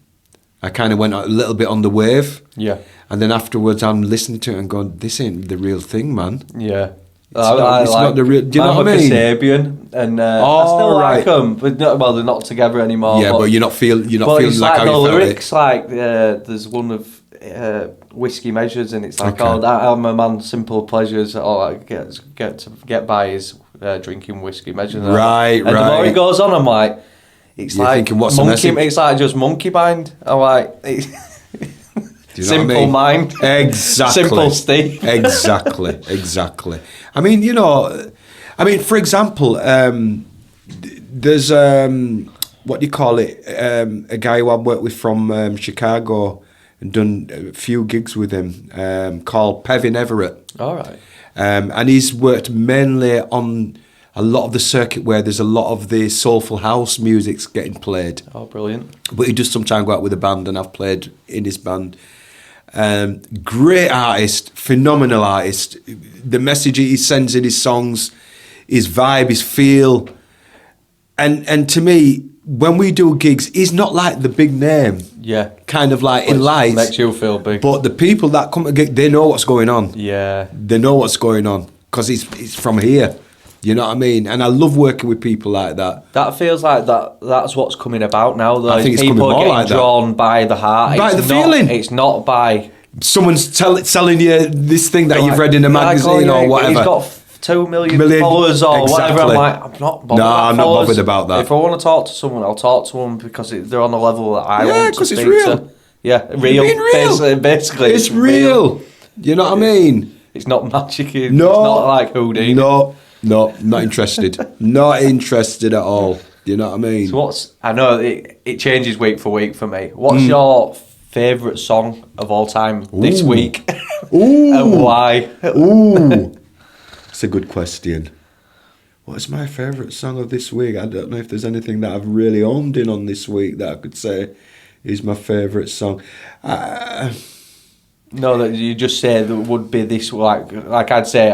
I kind of went a little bit on the wave. Yeah. And then afterwards, I'm listening to it and going, "This ain't the real thing, man." Yeah, it's not the real. Do you know what I mean? Kasabian, and I still like them, but they're not together anymore. Yeah, but you're not feeling like how the you lyrics, felt it. there's one of Whiskey Measures, and it's like, I'm a man, simple pleasures. All I get by is drinking whiskey measures. Right. The more it goes on, I'm like, it's you're like thinking, what's the message? It's like just monkey mind. I'm like. You know simple what I mean? mind. Exactly. Simple Steve. Exactly. I mean, for example, there's what do you call it? A guy who I've worked with from Chicago and done a few gigs with him, called Pevin Everett. All right. And he's worked mainly on a lot of the circuit where there's a lot of the soulful house music's getting played. Oh, brilliant. But he does sometimes go out with a band, and I've played in his band. Great artist, phenomenal artist. The message he sends in his songs, his vibe, his feel. And to me, when we do gigs, he's not like the big name. Yeah. Kind of like in lights. Makes you feel big. But the people that come to gig, they know what's going on. Yeah. They know what's going on because he's from here. You know what I mean? And I love working with people like that. That feels like that's what's coming about now, though. I think it's people coming more getting like that. Drawn by the heart. By the feeling. It's not by... Someone's selling you this thing that you've read in a magazine or whatever. He's got 2 million followers or whatever. I'm like, I'm not bothered. No, I'm not bothered about that. If I want to talk to someone, I'll talk to them because they're on a level that I want to speak it's real. to. Yeah, real. Basically, it's real. You know what I mean? It's not magic. It's No. not like Houdini. No, not interested. Not interested at all. You know what I mean? So I know it changes week for week for me. What's your favourite song of all time this week? And why? That's a good question. What's my favourite song of this week? I don't know if there's anything that I've really honed in on this week that I could say is my favourite song. No, that you just say that would be this, like I'd say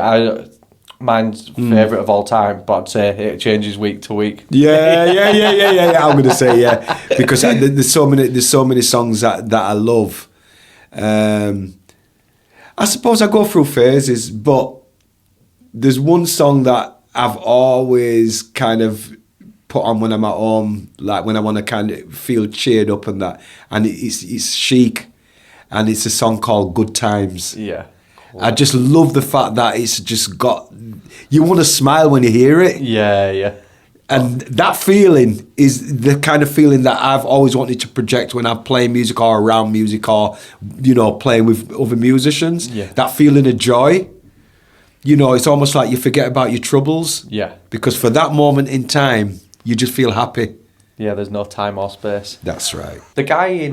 mine's favourite of all time, but I'd say it changes week to week. Yeah. I'm gonna say yeah, because there's so many songs that I love. I suppose I go through phases, but there's one song that I've always kind of put on when I'm at home, like when I want to kind of feel cheered up and that, and it's Chic, and it's a song called Good Times. Yeah. Cool. I just love the fact that it's just got, you want to smile when you hear it. Yeah. And that feeling is the kind of feeling that I've always wanted to project when I'm playing music or around music or, playing with other musicians. Yeah. That feeling of joy. It's almost like you forget about your troubles. Yeah. Because for that moment in time, you just feel happy. Yeah, there's no time or space. That's right. The guy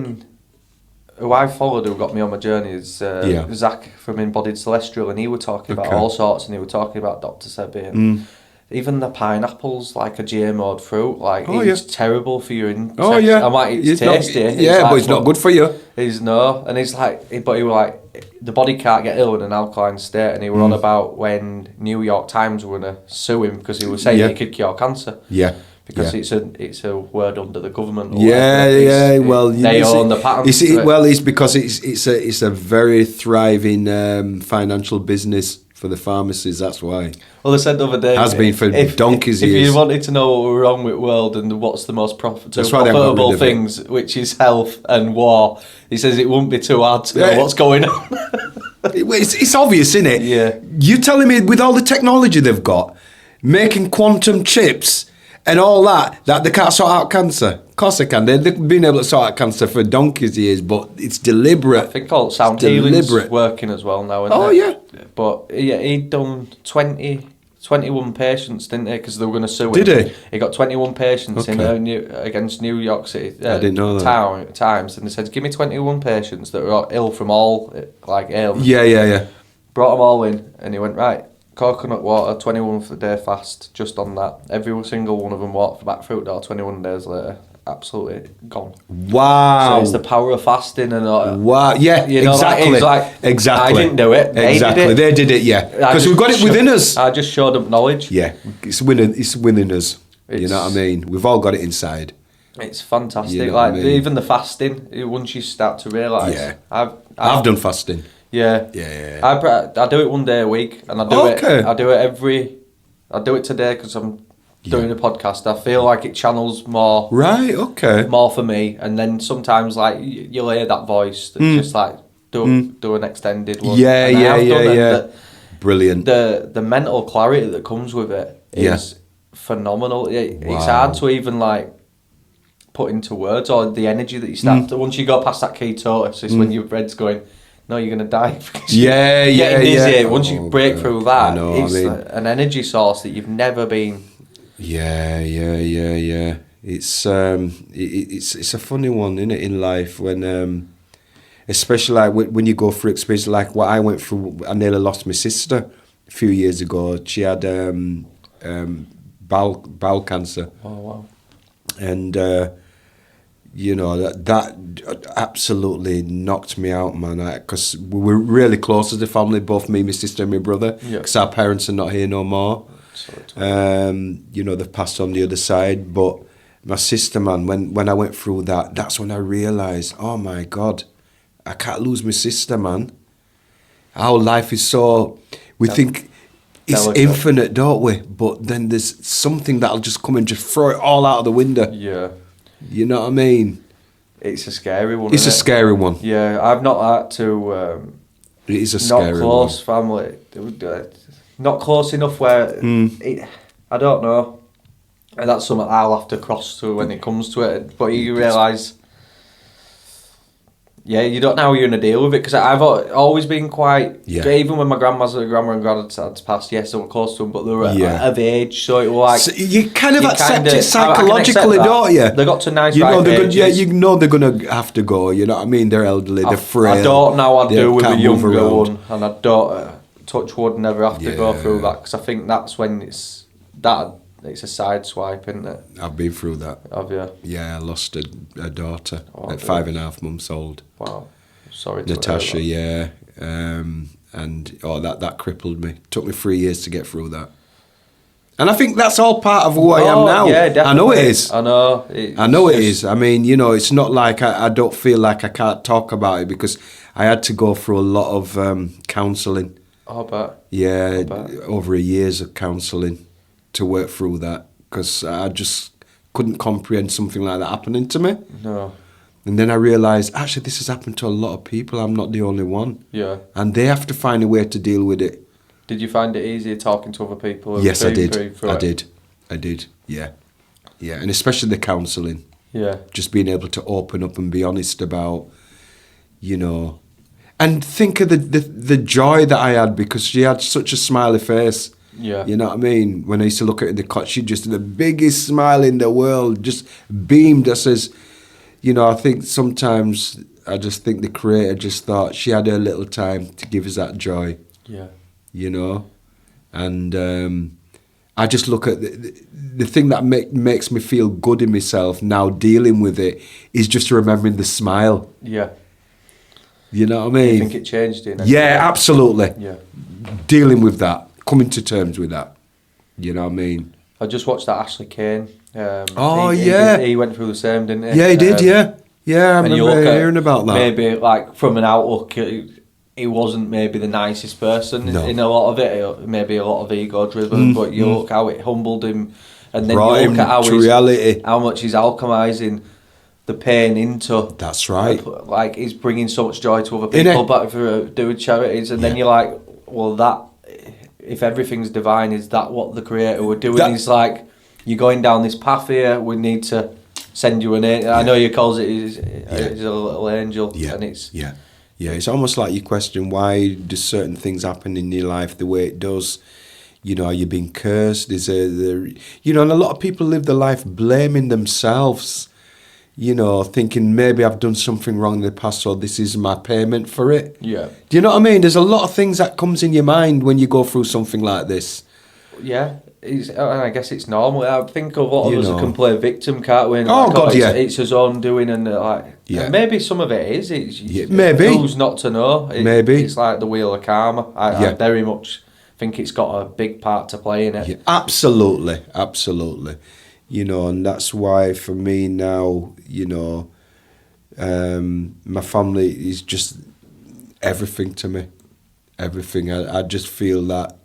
who I followed who got me on my journey is Zach from Embodied Celestial, and he were talking about all sorts, and he were talking about Dr. Sebi, and even the pineapples, like a GMO'd fruit, it's terrible for your intestine. Oh yeah. I'm like, it's tasty. But it's not good for you. And it's like, but he was like, the body can't get ill in an alkaline state, and he were on about when New York Times were going to sue him because he was saying he could cure cancer. Yeah. Because it's a word under the government. Well, they own the patent. It's because it's a very thriving financial business. for the pharmacies. That's why. Well, they said the other day... Has been for donkey's years. If you wanted to know what we're wrong with the world and what's the most profitable things, which is health and war, he says it wouldn't be too hard to know what's going on. It's obvious, isn't it? Yeah. You're telling me with all the technology they've got, making quantum chips and all that they can't sort out cancer? Of course they can. They've been able to sort out cancer for donkey's years, but it's deliberate. I think all sound healing's working as well now, isn't it? Yeah. But yeah, he'd done 21 patients, didn't he? Because they were going to sue him. Did he? He got 21 patients against New York City I didn't know that. Times, and they said, give me 21 patients that were ill from all ailments. Yeah. Brought them all in, and he went, right, coconut water, 21 for the day fast, just on that. Every single one of them walked back through the door 21 days later. Absolutely gone. Wow. So it's the power of fasting and all. Wow. Yeah, exactly. Exactly. I didn't do it. They did it, yeah. Because we've got it within us. I just showed them knowledge. Yeah, it's within us. You know what I mean? We've all got it inside. It's fantastic. You know what I mean? Even the fasting, once you start to realise. Yeah. I've done fasting. Yeah. I do it one day a week, and I do it. I do it today because I'm doing a podcast. I feel like it channels more. Right. Okay. More for me, and then sometimes you'll hear that voice that's just do an extended one. Yeah. Brilliant. The mental clarity that comes with it is phenomenal. It's hard to even put into words, or the energy that you start to, once you go past that ketosis, is when your brain's going, no, you're going to die. Yeah. Once you break through that, it's an energy source that you've never been. Yeah. It's a funny one, isn't it, in life when, especially when you go through experience like what I went through. I nearly lost my sister a few years ago. She had bowel cancer. Oh wow! And that absolutely knocked me out, man. Because we were really close as a family, both me, my sister, and my brother. Because our parents are not here no more. They've passed on the other side. But my sister, man, when I went through that, that's when I realised, oh my God, I can't lose my sister, man. Our life is so, we think it's infinite, don't we? But then there's something that'll just come and just throw it all out of the window. Yeah. You know what I mean? It's a scary one. It's a scary one. Yeah, I've not had to. It is a scary one. Not close family. Not close enough where I don't know, and that's something I'll have to cross through when it comes to it. But you realise, you don't know how you're gonna deal with it, because I've always been quite. Even when my grandma and granddad passed, yes, I was close to them, but they were of age, so it was so you kind of accept it psychologically, don't you? They got to nice. You know they're gonna have to go. You know what I mean? They're elderly, they're frail. I don't know what I do with a younger one, and I don't. Touch wood, never have to go through that, because I think that's when it's a side swipe, isn't it? I've been through that. Have you? Yeah, I lost a daughter at 5.5 months old. Wow, sorry to Natasha, and that crippled me. Took me 3 years to get through that. And I think that's all part of who I am now. Yeah, definitely. I know it is. I know. It is. I mean, it's not like I don't feel like I can't talk about it, because I had to go through a lot of counselling. I bet. Yeah, over a years of counselling to work through that, because I just couldn't comprehend something like that happening to me. No. And then I realised, actually, this has happened to a lot of people. I'm not the only one. Yeah. And they have to find a way to deal with it. Did you find it easier talking to other people? Yes, I did. I did. Yeah. And especially the counselling. Yeah. Just being able to open up and be honest about, and think of the joy that I had, because she had such a smiley face. Yeah. You know what I mean? When I used to look at her in the cot, she just had the biggest smile in the world, just beamed. I says, I think sometimes I just think the Creator just thought she had her little time to give us that joy. Yeah. And I just look at the thing that makes me feel good in myself now dealing with it is just remembering the smile. Yeah. You know what I mean? You think it changed you? Yeah, absolutely. Yeah. Dealing with that, coming to terms with that. You know what I mean? I just watched that Ashley Kane. He went through the same, didn't he? Yeah, he did, yeah. Yeah, I remember hearing about that. Maybe from an outlook, he wasn't maybe the nicest person No. in a lot of it, maybe a lot of ego driven, but you look how it humbled him, and then Brought you look him at to reality. how much he's alchemising the pain into. That's right. Like, he's bringing so much joy to other people, but for doing charities, and then you're like, well, that, if everything's divine, is that what the creator would do? And he's like, you're going down this path here, we need to send you an angel. I know he calls it his a little angel, and it's... Yeah, it's almost like you question, why do certain things happen in your life the way it does? You know, are you being cursed? And a lot of people live their life blaming themselves, thinking maybe I've done something wrong in the past, so this is my payment for it. Yeah. Do you know what I mean? There's a lot of things that comes in your mind when you go through something like this. Yeah, and I guess it's normal. I think a lot of us can play victim, can't we? It's his own doing, and and maybe some of it is. Maybe. Who's not to know? Maybe. It's like the wheel of karma. I very much think it's got a big part to play in it. Yeah, absolutely. And that's why for me now, my family is just everything to me. Everything. I just feel that,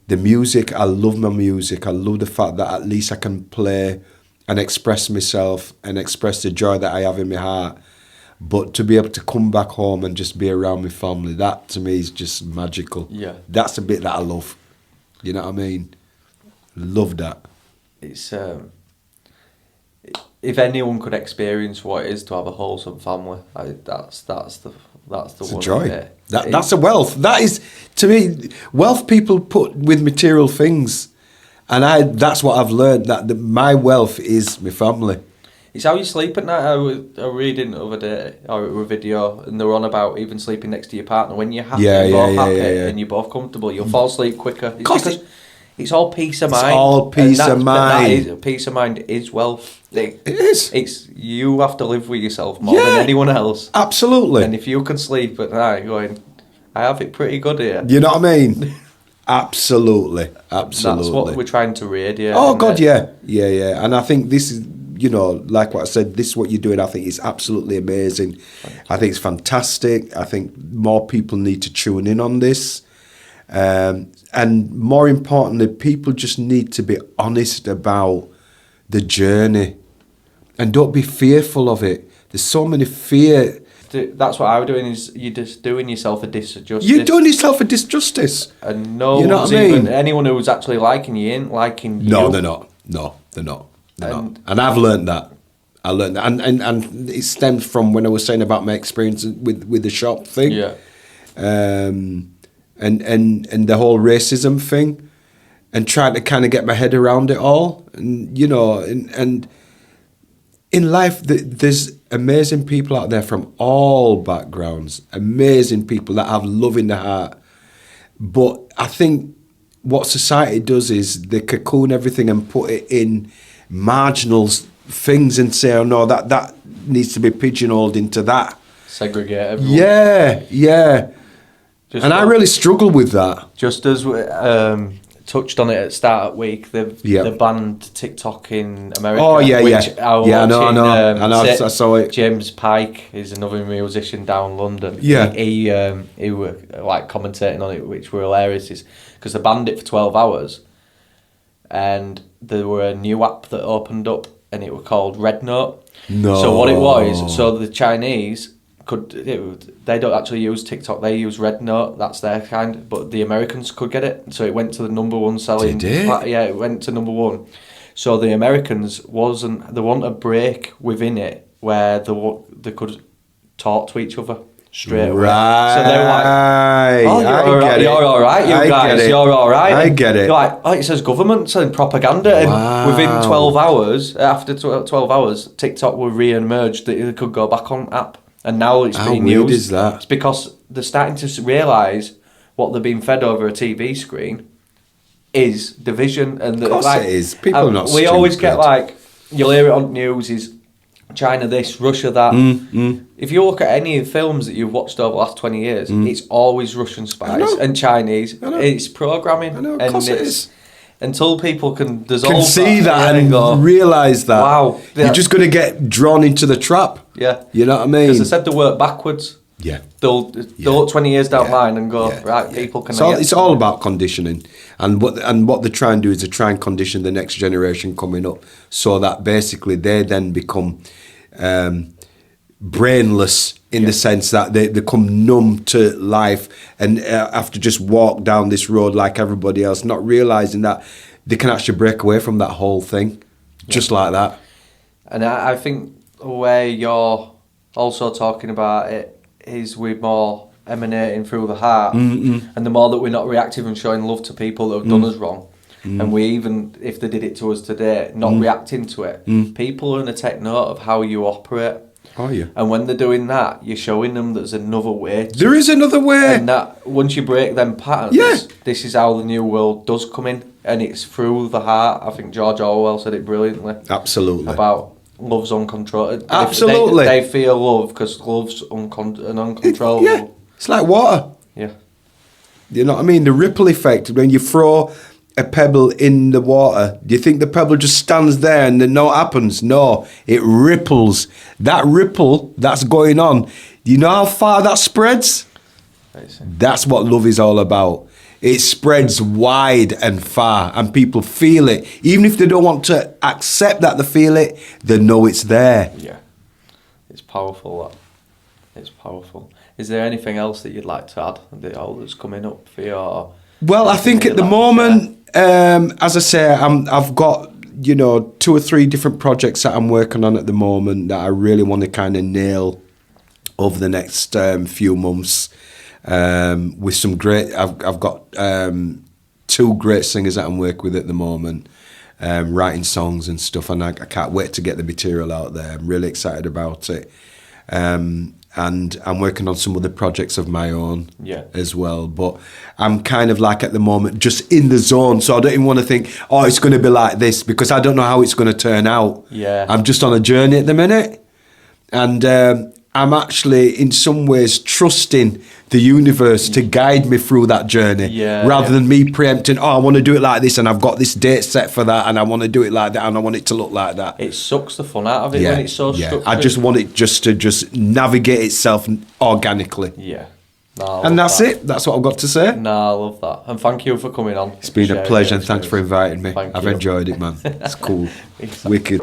the music, I love my music. I love the fact that at least I can play and express myself and express the joy that I have in my heart. But to be able to come back home and just be around my family, that to me is just magical. Yeah. That's the bit that I love. You know what I mean? Love that. It's if anyone could experience what it is to have a wholesome family, that's the It's one. a joy. That's a wealth. That is, to me, wealth people put with material things, and that's what I've learned. That my wealth is my family. It's how you sleep at night. I was reading the other day or a video, and they were on about even sleeping next to your partner. When you're happy, and you're both comfortable, you'll fall asleep quicker. It's all peace of mind. It's all peace of mind. Peace of mind is wealth. It is. It's you have to live with yourself more than anyone else. Absolutely. And if you can sleep at night going, I have it pretty good here. You know what I mean? Absolutely. That's what we're trying to radiate. Oh, God, yeah. And I think this is, like what I said, this is what you're doing. I think it's absolutely amazing. I think it's fantastic. I think more people need to tune in on this. And more importantly, people just need to be honest about the journey and don't be fearful of it. There's so many fear. That's what I'm doing, is you're just doing yourself a disjustice. You're doing yourself a disjustice. And anyone who's actually liking you ain't liking you. No, they're not. No, they're not. And I've learned that. And it stems from when I was saying about my experience with the shop thing. Yeah. And the whole racism thing, and trying to kind of get my head around it all, and and in life there's amazing people out there from all backgrounds, amazing people that have love in their heart, but I think what society does is they cocoon everything and put it in marginal things and say, oh no, that needs to be pigeonholed into that. Segregate everyone. Yeah. I really struggle with that. Just as we touched on it at start of week, they banned TikTok in America. Oh, yeah. I know. I saw it. James Pike is another musician down London. Yeah. He were like commentating on it, which were hilarious, is because they banned it for 12 hours. And there were a new app that opened up, and it was called Red Note. No. So what it was, the Chinese... they don't actually use TikTok, they use Red Note, that's their kind, but the Americans could get it, so it went to the number one selling. Did it? Yeah, it went to number one. So the Americans they want a break within it where they could talk to each other straight away. Right. So they were like, oh, you're all right, you guys, you're all right. I get it. You're like, oh, it says government selling propaganda, and within 12 hours, after 12 hours, TikTok will re-emerge that it could go back on app. And now it's being used. How weird is that? It's because they're starting to realise what they're being fed over a TV screen is division. And of course it is. People are not stupid. We always get you'll hear it on news, is China this, Russia that. If you look at any of the films that you've watched over the last 20 years, it's always Russian spies and Chinese. It's programming. I know, of course it is. Until people can dissolve see that and realise that. Wow. You're just going to get drawn into the trap. Yeah. You know what I mean? Because they said they work backwards. Yeah. They'll look 20 years down the line and go, right, people can... It's all about conditioning. And what they try and do is they try and condition the next generation coming up so that basically they then become brainless in the sense that they become numb to life and have to just walk down this road like everybody else, not realising that they can actually break away from that whole thing, just like that. And I think the way you're also talking about it is with more emanating through the heart, and the more that we're not reactive and showing love to people that have done us wrong, and we even, if they did it to us today, not reacting to it, people are going to take note of how you operate. Oh, yeah. And when they're doing that, you're showing them there's another way. There is another way. And that once you break them patterns, this is how the new world does come in, and it's through the heart. I think George Orwell said it brilliantly. Absolutely. About love's uncontrolled. Absolutely. They feel love because love's uncontrollable. Yeah, it's like water. Yeah. You know what I mean? The ripple effect, when you throw a pebble in the water, do you think the pebble just stands there and then no happens? No, it ripples. That ripple that's going on, you know how far that spreads? That's what love is all about. It spreads wide and far, and people feel it. Even if they don't want to accept that they feel it, they know it's there. Yeah. It's powerful, that. It's powerful. Is there anything else that you'd like to add that's coming up for you? Well, I think at the moment, as I say, I've got, 2 or 3 different projects that I'm working on at the moment that I really want to kind of nail over the next few months. With some great, I've got 2 great singers that I'm working with at the moment, writing songs and stuff, and I can't wait to get the material out there. I'm really excited about it. And I'm working on some other projects of my own as well. But I'm kind of like at the moment just in the zone, so I don't even want to think, it's going to be like this, because I don't know how it's going to turn out. Yeah. I'm just on a journey at the minute, and I'm actually in some ways trusting the universe to guide me through that journey, rather than me preempting, I want to do it like this and I've got this date set for that and I want to do it like that and I want it to look like that. It sucks the fun out of it when it's so structured. I just want it to navigate itself organically. Yeah. And that's it. That's what I've got to say. No, I love that. And thank you for coming on. It's been a pleasure, and thanks for inviting me. I've enjoyed it, man. It's cool. Wicked.